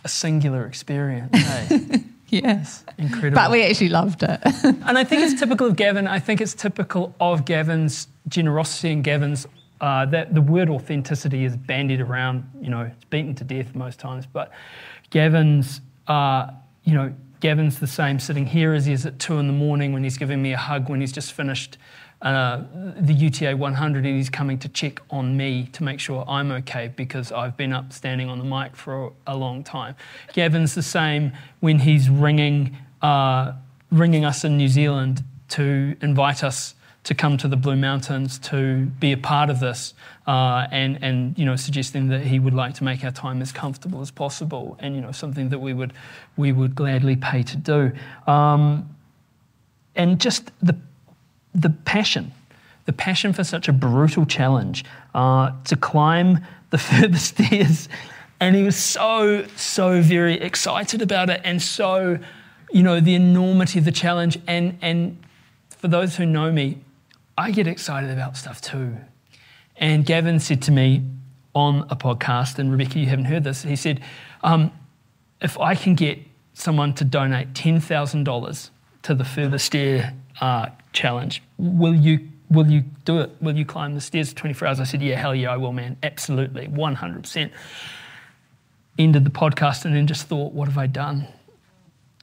S6: a singular experience. Hey?
S4: Yes.
S6: Incredible.
S4: But we actually loved it.
S6: And I think it's typical of Gavin. I think it's typical of Gavin's generosity and Gavin's that the word authenticity is bandied around, it's beaten to death most times, but Gavin's the same sitting here as he is at 2 a.m. when he's giving me a hug when he's just finished the UTA 100 and he's coming to check on me to make sure I'm okay because I've been up standing on the mic for a long time. Gavin's the same when he's ringing us in New Zealand to invite us to come to the Blue Mountains to be a part of this, and suggesting that he would like to make our time as comfortable as possible, and something that we would gladly pay to do, and just the passion for such a brutal challenge, to climb the Furber Stairs, and he was so very excited about it, and so the enormity of the challenge, and for those who know me, I get excited about stuff too. And Gavin said to me on a podcast, and Rebecca, you haven't heard this, he said, if I can get someone to donate $10,000 to the Furber Stair challenge, will you do it? Will you climb the stairs for 24 hours? I said, yeah, hell yeah, I will, man. Absolutely, 100%. Ended the podcast and then just thought, what have I done?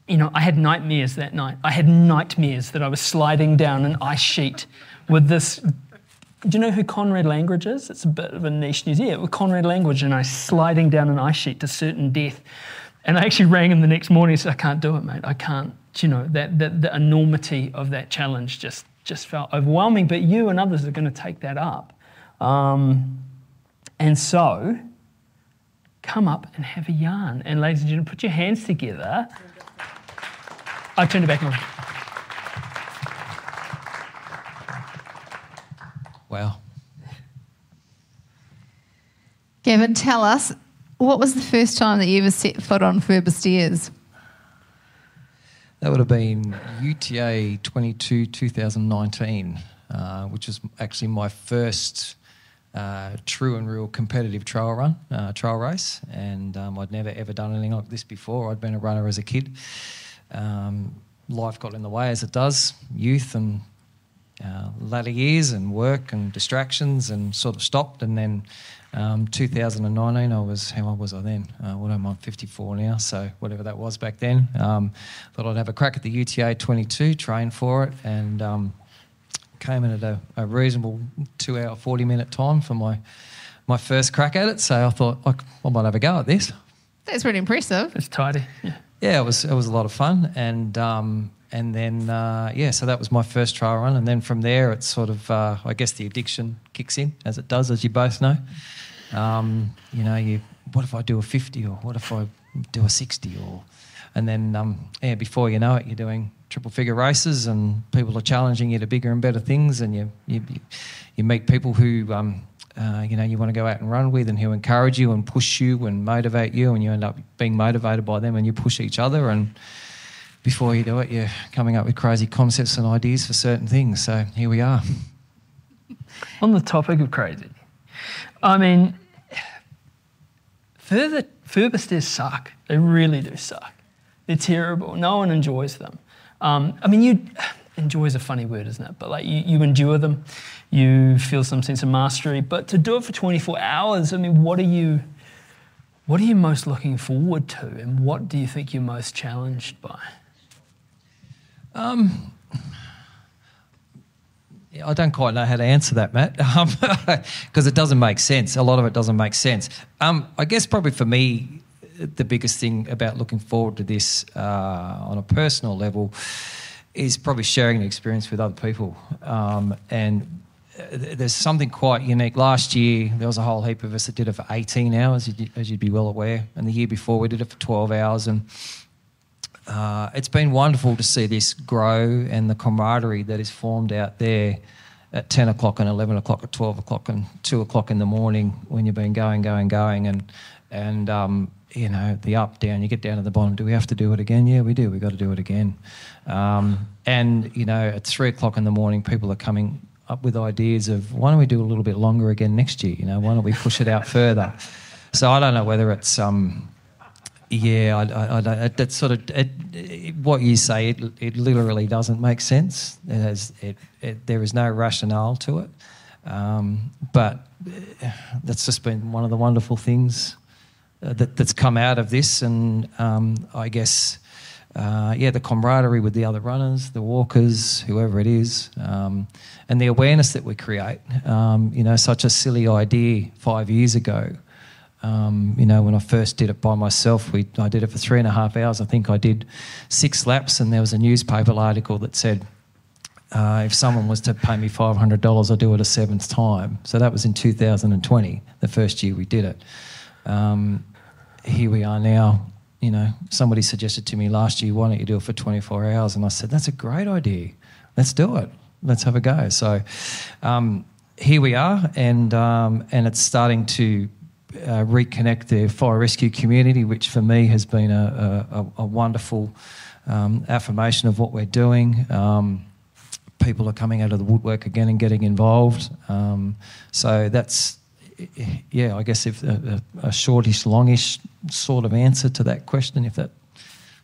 S6: I had nightmares that night. I had nightmares that I was sliding down an ice sheet with this. Do you know who Conrad Langridge is? It's a bit of a niche news. Yeah, with Conrad Langridge, and I sliding down an ice sheet to certain death. And I actually rang him the next morning and said, I can't do it, mate. I can't. That the enormity of that challenge just felt overwhelming. But you and others are going to take that up. And so, come up and have a yarn. And ladies and gentlemen, put your hands together. I turned it back on.
S12: Wow.
S4: Gavin, tell us, what was the first time that you ever set foot on Furber Stairs?
S12: That would have been UTA 22 2019, which was actually my first true and real competitive trail race. And I'd never, ever done anything like this before. I'd been a runner as a kid. life got in the way, as it does, youth and latter years and work and distractions, and sort of stopped. And then 2019, how old was I then? I'm 54 now, so whatever that was back then. Thought I'd have a crack at the UTA 22, train for it, and came in at a reasonable 2 hour, 40-minute time for my first crack at it. So I thought I might have a go at this.
S4: That's really impressive.
S6: It's tidy.
S12: Yeah, it was a lot of fun, and then so that was my first trail run, and then from there it's sort of I guess the addiction kicks in, as it does, as you both know. What if I do a 50, or what if I do a 60, and then before you know it, you're doing triple figure races, and people are challenging you to bigger and better things, and you meet people who you want to go out and run with, and who encourage you and push you and motivate you, and you end up being motivated by them, and you push each other, and before you do it, you're coming up with crazy concepts and ideas for certain things. So here we are.
S6: On the topic of crazy, I mean, Furber stairs suck. They really do suck. They're terrible. No one enjoys them. Enjoy is a funny word, isn't it? But like you endure them, you feel some sense of mastery. But to do it for 24 hours, I mean, what are you most looking forward to, and what do you think you're most challenged by?
S12: I don't quite know how to answer that, Matt, because it doesn't make sense. A lot of it doesn't make sense. I guess probably for me, the biggest thing about looking forward to this on a personal level is probably sharing the experience with other people. And there's something quite unique. Last year, there was a whole heap of us that did it for 18 hours, as you'd be well aware. And the year before, we did it for 12 hours. And it's been wonderful to see this grow, and the camaraderie that is formed out there at 10 o'clock and 11 o'clock, at 12 o'clock and 2 o'clock in the morning, when you've been going. And the up, down, you get down to the bottom. Do we have to do it again? Yeah, we do. We've got to do it again. At 3 o'clock in the morning, people are coming up with ideas of, why don't we do a little bit longer again next year? Why don't we push it out further? So I don't know whether it's... I don't. That's sort of what you say. It literally doesn't make sense. There is no rationale to it. But that's just been one of the wonderful things that's come out of this. And I guess, the camaraderie with the other runners, the walkers, whoever it is, and the awareness that we create. Such a silly idea 5 years ago. When I first did it by myself, I did it for 3.5 hours. I think I did 6 laps, and there was a newspaper article that said, if someone was to pay me $500, I'd do it a 7th time. So that was in 2020, the first year we did it. Here we are now. Somebody suggested to me last year, why don't you do it for 24 hours? And I said, that's a great idea. Let's do it. Let's have a go. So here we are, and it's starting to reconnect the fire rescue community, which for me has been a wonderful affirmation of what we're doing. People are coming out of the woodwork again and getting involved. So that's, I guess if a shortish, longish sort of answer to that question, if that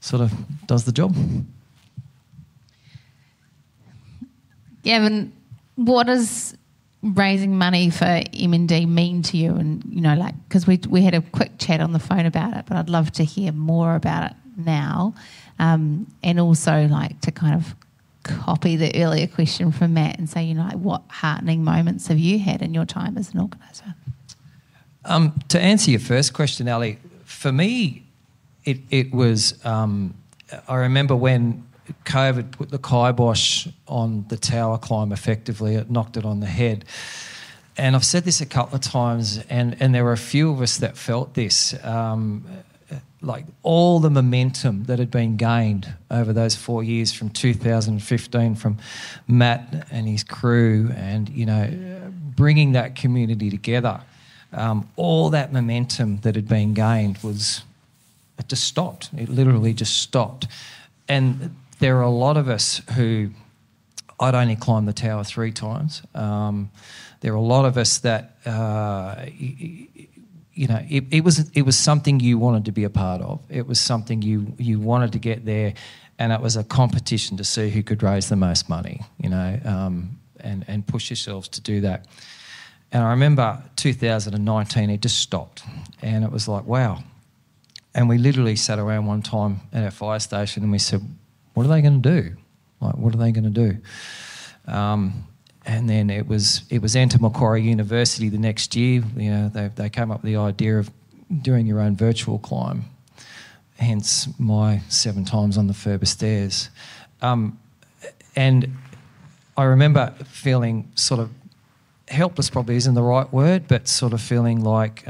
S12: sort of does the job.
S4: Gavin, what does raising money for MND mean to you? And because we had a quick chat on the phone about it, but I'd love to hear more about it now, and also to kind of copy the earlier question from Matt and say, what heartening moments have you had in your time as an organiser?
S12: To answer your first question, Ali, for me, it was. I remember when COVID put the kibosh on the tower climb effectively. It knocked it on the head. And I've said this a couple of times, and there were a few of us that felt this, like all the momentum that had been gained over those 4 years from 2015 from Matt and his crew and, bringing that community together. All that momentum that had been gained it just stopped. It literally just stopped. And there are a lot of us who, I'd only climbed the tower 3 times. There are a lot of us that, it was something you wanted to be a part of. It was something you wanted to get there and it was a competition to see who could raise the most money, and push yourselves to do that. And I remember 2019, it just stopped, and it was like, wow. And we literally sat around one time at our fire station and we said, what are they going to do? Like, what are they going to do? And then it was enter Macquarie University the next year. They came up with the idea of doing your own virtual climb, hence my 7 times on the Furber Stairs. And I remember feeling sort of helpless, probably isn't the right word, but sort of feeling like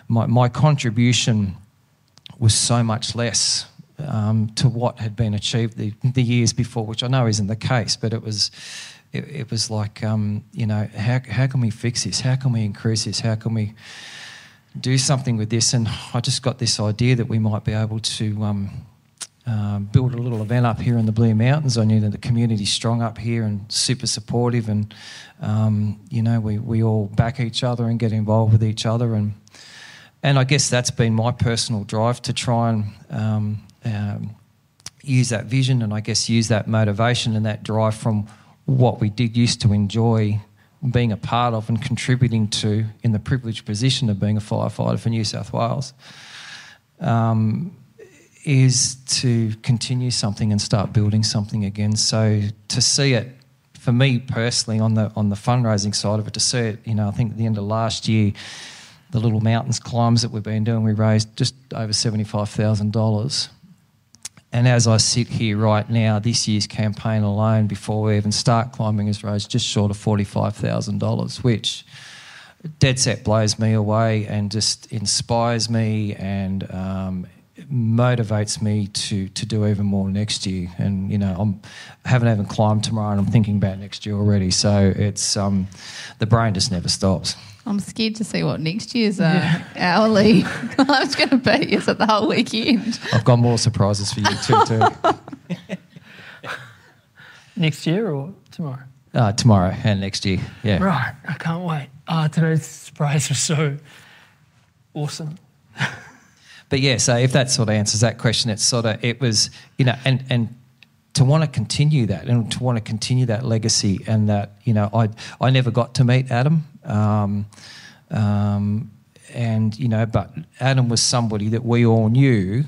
S12: my contribution was so much less to what had been achieved the years before, which I know isn't the case, but it was like, how can we fix this? How can we increase this? How can we do something with this? And I just got this idea that we might be able to build a little event up here in the Blue Mountains. I knew that the community's strong up here and super supportive, and we all back each other and get involved with each other, and I guess that's been my personal drive to try and use that vision, and I guess use that motivation and that drive from what we did used to enjoy being a part of and contributing to in the privileged position of being a firefighter for New South Wales, is to continue something and start building something again. So to see it, for me personally, on the fundraising side of it, to see it, I think at the end of last year, the little mountains climbs that we've been doing, we raised just over $75,000. And as I sit here right now, this year's campaign alone, before we even start climbing, has raised just short of $45,000, which dead set blows me away and just inspires me and motivates me to do even more next year. And I haven't even climbed tomorrow, and I'm thinking about next year already. So it's the brain just never stops.
S4: I'm scared to see what next year's hourly climb's going to be. Is it the whole weekend?
S12: I've got more surprises for you too.
S6: Next year or tomorrow?
S12: Tomorrow and next year, yeah.
S6: Right, I can't wait. Today's surprise was so awesome.
S12: But yeah, so if that sort of answers that question, it was, and to want to continue that and to want to continue that legacy, and that, I never got to meet Adam. But Adam was somebody that we all knew.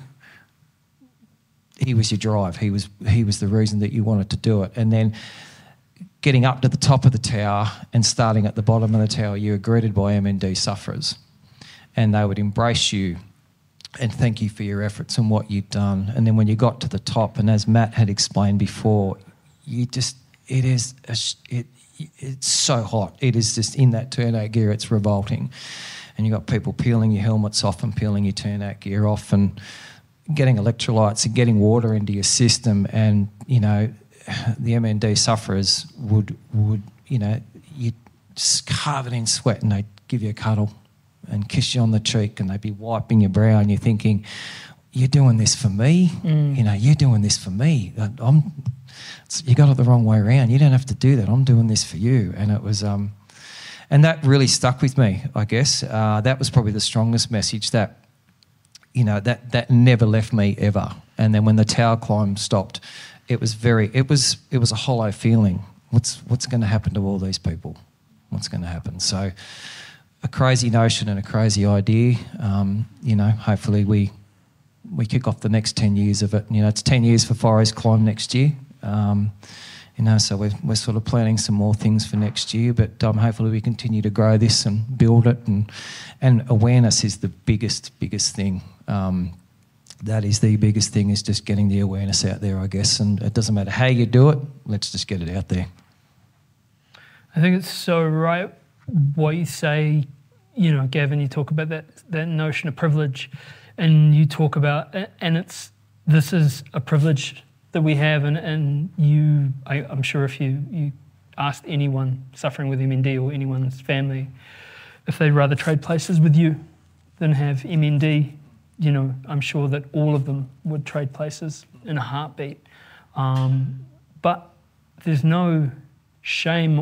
S12: He was your drive. He was the reason that you wanted to do it. And then getting up to the top of the tower and starting at the bottom of the tower, you were greeted by MND sufferers, and they would embrace you and thank you for your efforts and what you've done. And then when you got to the top, and as Matt had explained before, it's so hot. It is just in that turnout gear, it's revolting. And you've got people peeling your helmets off and peeling your turnout gear off and getting electrolytes and getting water into your system. And, the MND sufferers would you just covered in sweat, and they'd give you a cuddle and kiss you on the cheek, and they'd be wiping your brow, and you're thinking, you're doing this for me? You're doing this for me. You got it the wrong way around. You don't have to do that. I'm doing this for you. And it was, and that really stuck with me, I guess. That was probably the strongest message that, that never left me ever. And then when the tower climb stopped, it was a hollow feeling. What's going to happen to all these people? What's going to happen? So a crazy notion and a crazy idea. Hopefully we kick off the next 10 years of it. It's 10 years for Firies Climb next year. So we're sort of planning some more things for next year, but hopefully we continue to grow this and build it, and awareness is the biggest thing. That is the biggest thing, is just getting the awareness out there, I guess, and it doesn't matter how you do it, let's just get it out there.
S6: I think it's so right what you say, Gavin, you talk about that notion of privilege, and you talk about, and this is a privilege that we have, and I'm sure if you asked anyone suffering with MND or anyone's family if they'd rather trade places with you than have MND, I'm sure that all of them would trade places in a heartbeat. But there's no shame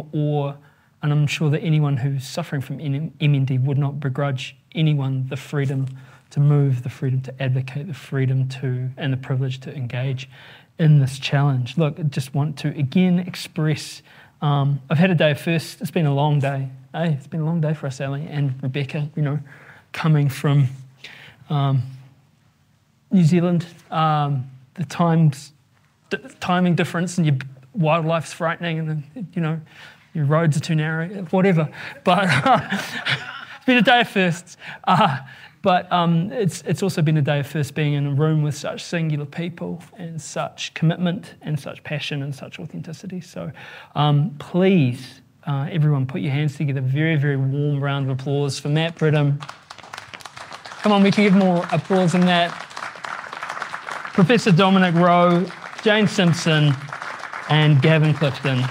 S6: and I'm sure that anyone who's suffering from MND would not begrudge anyone the freedom to move, the freedom to advocate, the freedom to, and the privilege to engage in this challenge. Look, I just want to again express, I've had a day of first. It's been a long day. It's been a long day for us, Ali and Rebecca, coming from New Zealand. The timing difference and your wildlife's frightening, and then, your roads are too narrow, whatever. But it's been a day of firsts. But it's also been a day of first being in a room with such singular people and such commitment and such passion and such authenticity. So please, everyone, put your hands together. Very, very warm round of applause for Matt Pridham. Come on, we can give more applause than that. Professor Dominic Rowe, Jane Simpson, and Gavin Clifton.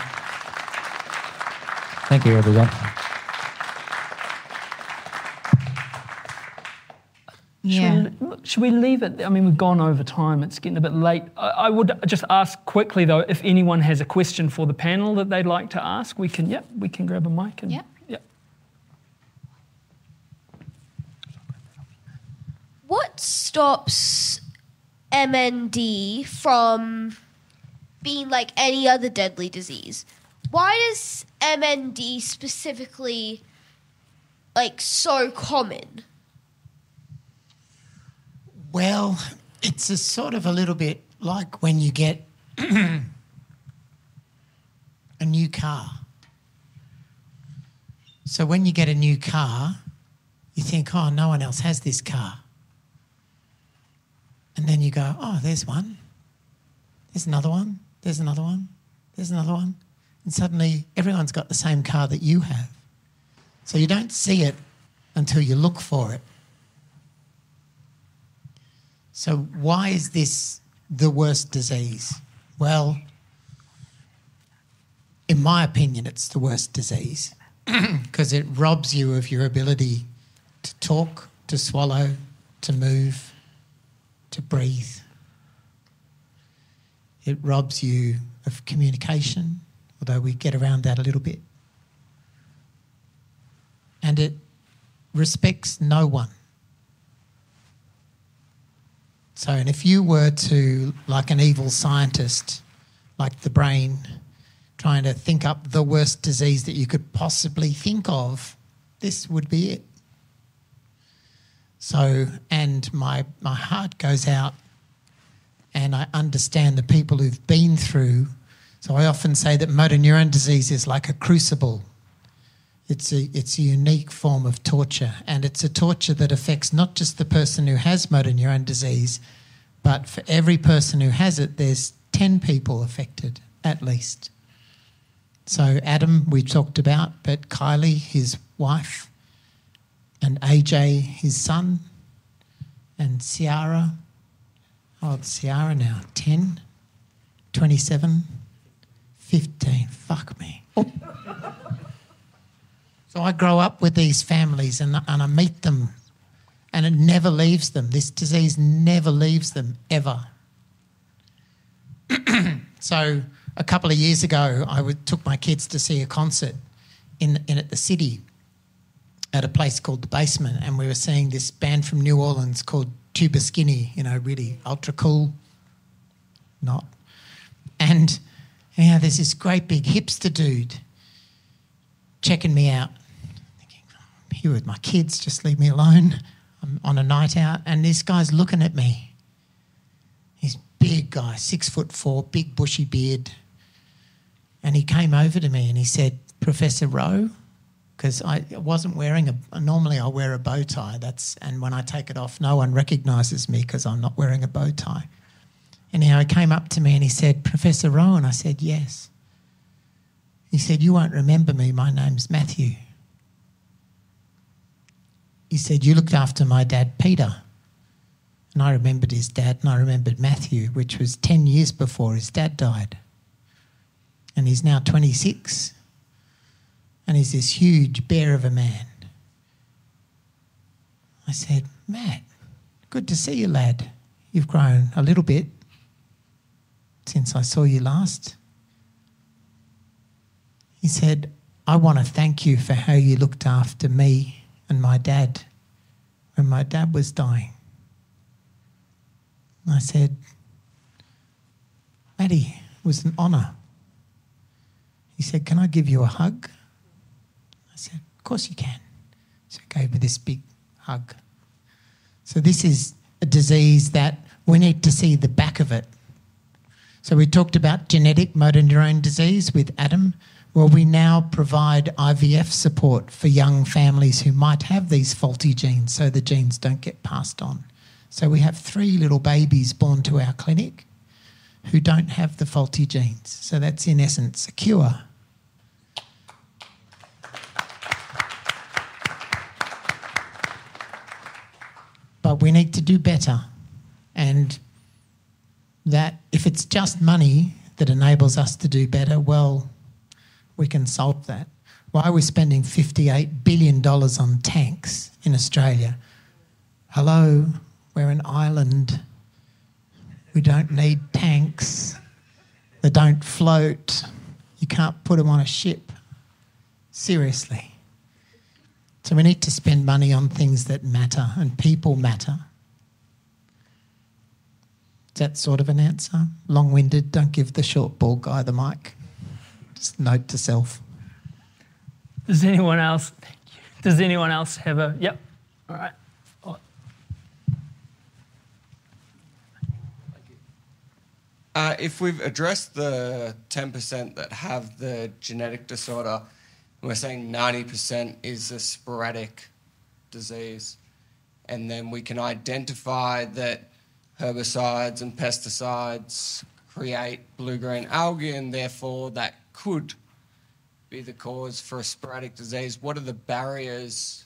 S12: Thank you, everyone.
S4: Yeah.
S6: Should we leave it? I mean, we've gone over time. It's getting a bit late. I would just ask quickly, though, if anyone has a question for the panel that they'd like to ask, we can grab a mic.
S4: Yep.
S13: What stops MND from being like any other deadly disease? Why is MND specifically so common?
S7: Well, it's a sort of a little bit like when you get a new car. So when you get a new car, you think, oh, no one else has this car. And then you go, oh, there's one. There's another one. There's another one. There's another one. And suddenly everyone's got the same car that you have. So you don't see it until you look for it. So why is this the worst disease? Well, in my opinion, it's the worst disease because it robs you of your ability to talk, to swallow, to move, to breathe. It robs you of communication, although we get around that a little bit. And it respects no one. So, and if you were to, like an evil scientist, like the brain, trying to think up the worst disease that you could possibly think of, this would be it. So, and my heart goes out and I understand the people who've been through. So I often say that motor neuron disease is like a crucible. It's a unique form of torture, and it's a torture that affects not just the person who has motor neuron disease, but for every person who has it, there's 10 people affected at least. So Adam, we talked about, but Kylie, his wife, and AJ, his son, and Ciara. Oh, it's Ciara now, 10, 27, 15. Fuck me. Oh. So I grow up with these families and I meet them, and it never leaves them. This disease never leaves them, ever. So a couple of years ago, took my kids to see a concert in at the city at a place called The Basement, and we were seeing this band from New Orleans called Tuba Skinny, really ultra cool. Not. And there's this great big hipster dude checking me out. I'm here with my kids, just leave me alone. I'm on a night out, and this guy's looking at me. He's a big guy, 6'4", big bushy beard. And he came over to me and he said, Professor Rowe, because I wasn't wearing normally I wear a bow tie, and when I take it off, no one recognises me because I'm not wearing a bow tie. Anyhow, he came up to me and he said, Professor Rowe, and I said, yes. He said, you won't remember me, my name's Matthew. He said, you looked after my dad, Peter. And I remembered his dad, and I remembered Matthew, which was 10 years before his dad died. And he's now 26. And he's this huge bear of a man. I said, Matt, good to see you, lad. You've grown a little bit since I saw you last. He said, I want to thank you for how you looked after me and my dad when my dad was dying. And I said, Matty, it was an honour. He said, can I give you a hug? I said, of course you can. So he gave me this big hug. So this is a disease that we need to see the back of it. So we talked about genetic motor neurone disease with Adam. Well, we now provide IVF support for young families who might have these faulty genes so the genes don't get passed on. So we have 3 little babies born to our clinic who don't have the faulty genes. So that's in essence a cure. But we need to do better. And that if it's just money that enables us to do better, well, we can solve that. Why are we spending $58 billion on tanks in Australia? Hello, we're an island. We don't need tanks. They don't float. You can't put them on a ship. Seriously. So we need to spend money on things that matter, and people matter. Is that sort of an answer? Long-winded, don't give the short ball guy the mic. Just note to self.
S6: Does anyone else have a... Yep. All right.
S14: If we've addressed the 10% that have the genetic disorder, we're saying 90% is a sporadic disease, and then we can identify that herbicides and pesticides create blue-green algae, and therefore that could be the cause for a sporadic disease. What are the barriers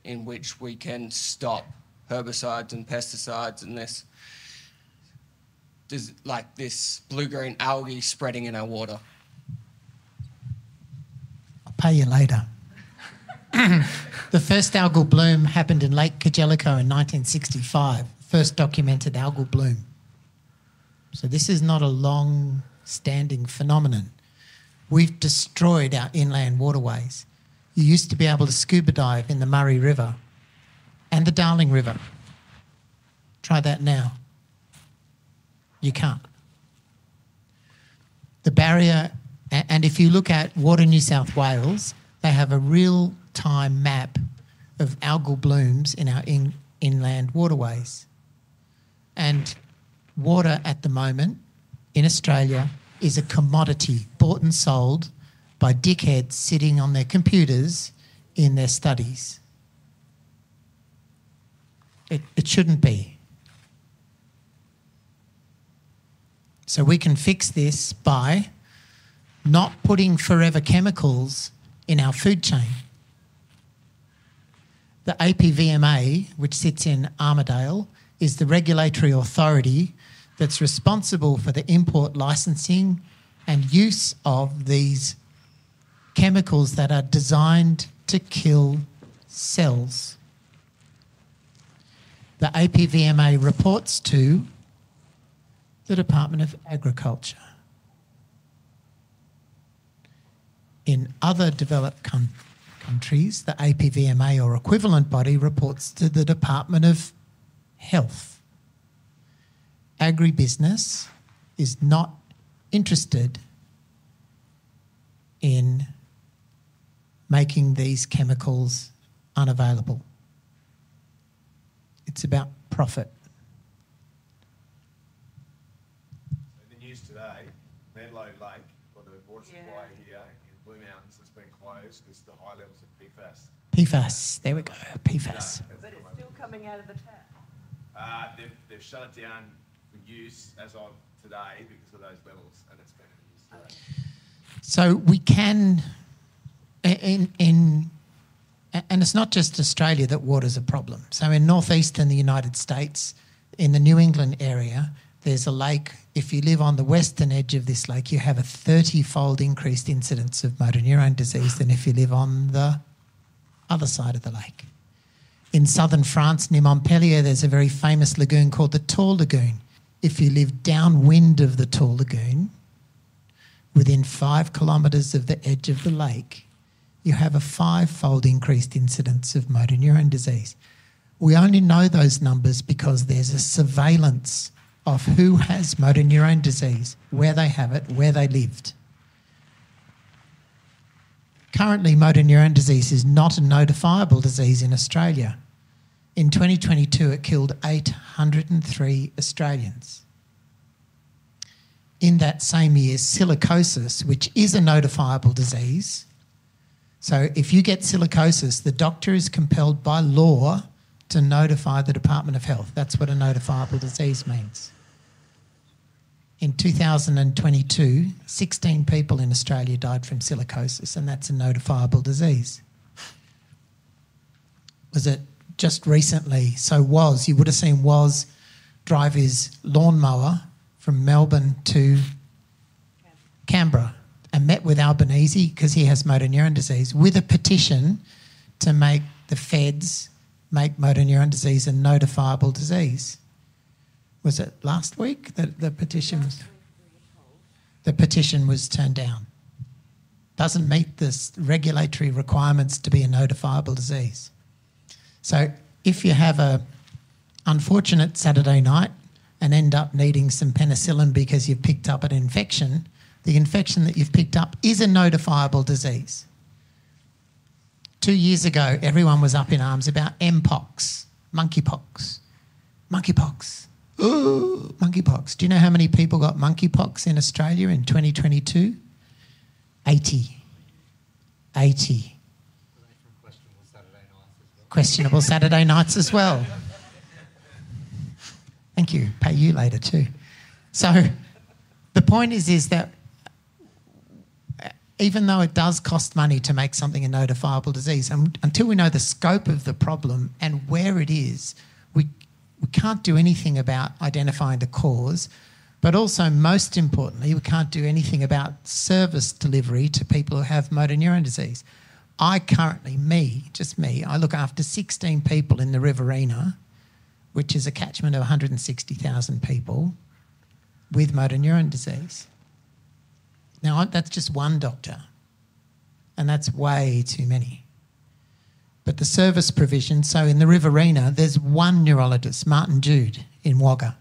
S14: in which we can stop herbicides and pesticides and this blue-green algae spreading in our water?
S7: I'll pay you later. The first algal bloom happened in Lake Kajelico in 1965, first documented algal bloom. So this is not a long-standing phenomenon. We've destroyed our inland waterways. You used to be able to scuba dive in the Murray River and the Darling River. Try that now. You can't. The barrier, and if you look at Water New South Wales, they have a real-time map of algal blooms in our inland waterways. And water at the moment in Australia is a commodity bought and sold by dickheads sitting on their computers in their studies. It shouldn't be. So we can fix this by not putting forever chemicals in our food chain. The APVMA, which sits in Armidale, is the regulatory authority that's responsible for the import licensing and use of these chemicals that are designed to kill cells. The APVMA reports to the Department of Agriculture. In other developed countries, the APVMA or equivalent body reports to the Department of Health. Agribusiness is not interested in making these chemicals unavailable. It's about profit.
S15: In the news today, Menlo Lake, or the water supply here in Blue Mountains, has been closed because the high levels of PFAS.
S7: PFAS, there we go, PFAS.
S9: But it's still coming out of the tap.
S15: They've shut it down for use as of today because of those levels, and it's been in use today.
S7: So we can, and it's not just Australia that water's a problem. So in northeastern the United States, in the New England area, there's a lake. If you live on the western edge of this lake, you have a 30-fold increased incidence of motor neurone disease than if you live on the other side of the lake. In southern France, near Montpellier, there's a very famous lagoon called the Tor Lagoon. If you live downwind of the Tor Lagoon, within 5 kilometres of the edge of the lake, you have a 5-fold increased incidence of motor neurone disease. We only know those numbers because there's a surveillance of who has motor neurone disease, where they have it, where they lived. Currently, motor neurone disease is not a notifiable disease in Australia. In 2022, it killed 803 Australians. In that same year, silicosis, which is a notifiable disease. So if you get silicosis, the doctor is compelled by law to notify the Department of Health. That's what a notifiable disease means. In 2022, 16 people in Australia died from silicosis, and that's a notifiable disease. Was it just recently? So you would have seen Woz drive his lawnmower from Melbourne to Canberra and met with Albanese, because he has motor neuron disease, with a petition to make the feds make motor neuron disease a notifiable disease. Was it last week that the petition was turned down? Doesn't meet the regulatory requirements to be a notifiable disease. So if you have a unfortunate Saturday night and end up needing some penicillin because you've picked up an infection, the infection that you've picked up is a notifiable disease. 2 years ago, everyone was up in arms about Mpox, monkeypox. Monkeypox. Ooh, monkeypox. Do you know how many people got monkeypox in Australia in 2022? 80. 80. Questionable Saturday nights as well. Thank you. Pay you later too. So the point is that even though it does cost money to make something a notifiable disease, until we know the scope of the problem and where it is, we can't do anything about identifying the cause, but also, most importantly, we can't do anything about service delivery to people who have motor neuron disease. I currently, I look after 16 people in the Riverina, which is a catchment of 160,000 people with motor neuron disease. Now, that's just one doctor, and that's way too many. But the service provision, so in the Riverina, there's one neurologist, Martin Jude, in Wagga,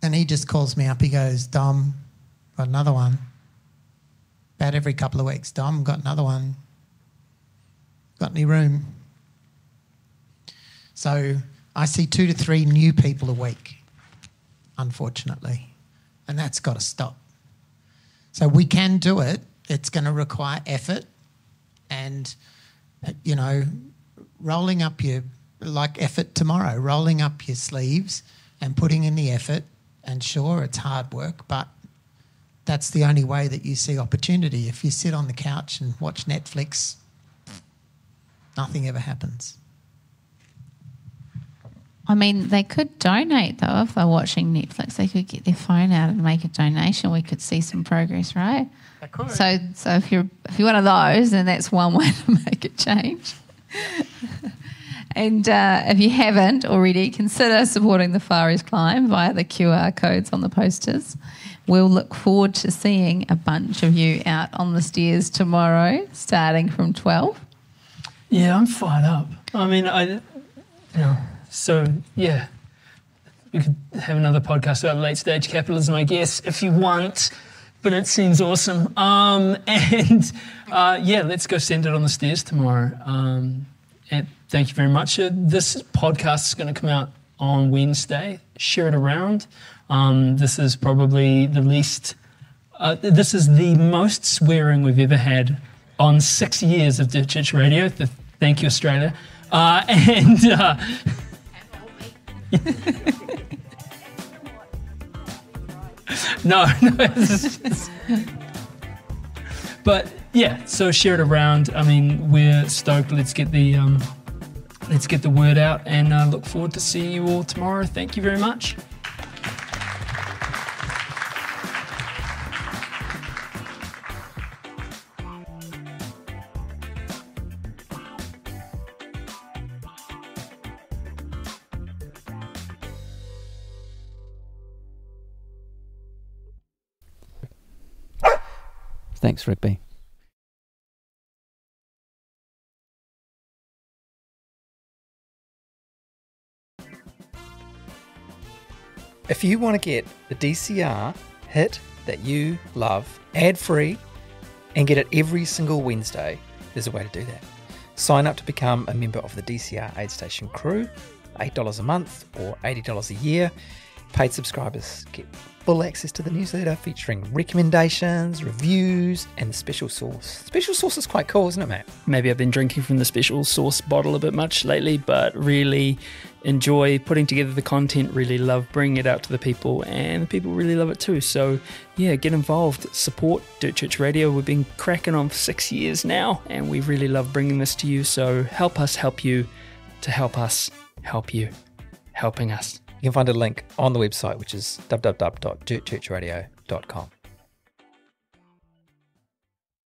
S7: and he just calls me up. He goes, Dom, got another one. About every couple of weeks, Dom, got another one. Got any room? So I see 2 to 3 new people a week, unfortunately, and that's got to stop. So we can do it. It's going to require effort and, rolling up effort tomorrow, rolling up your sleeves and putting in the effort. And sure, it's hard work, but that's the only way that you see opportunity. If you sit on the couch and watch Netflix, nothing ever happens.
S4: I mean, they could donate, though, if they're watching Netflix. They could get their phone out and make a donation. We could see some progress, right?
S6: They could.
S4: So if you're one of those, then that's one way to make a change. And if you haven't already, consider supporting the Firies Climb via the QR codes on the posters. We'll look forward to seeing a bunch of you out on the stairs tomorrow, starting from 12.
S6: Yeah, I'm fired up. I mean, so, yeah, we could have another podcast about late stage capitalism, I guess, if you want, but it seems awesome. Let's go send it on the stairs tomorrow. And thank you very much. This podcast is going to come out on Wednesday. Share it around. This is probably this is the most swearing we've ever had on 6 years of Ditch Radio. Thank you, Australia. No. But yeah, so share it around. I mean, we're stoked. Let's get the word out, and look forward to seeing you all tomorrow. Thank you very much.
S8: Thanks, Rigby. If you want to get the DCR hit that you love, ad-free, and get it every single Wednesday, there's a way to do that. Sign up to become a member of the DCR AidStation crew, $8 a month or $80 a year. Paid subscribers get full access to the newsletter featuring recommendations, reviews, and the special sauce. Special sauce is quite cool, isn't it, Matt?
S2: Maybe I've been drinking from the special sauce bottle a bit much lately, but really enjoy putting together the content, really love bringing it out to the people, and the people really love it too. So yeah, get involved, support Dirt Church Radio. We've been cracking on for 6 years now, and we really love bringing this to you. So help us help you to help us help you, helping us.
S8: You can find a link on the website, which is www.dirtchurchradio.com.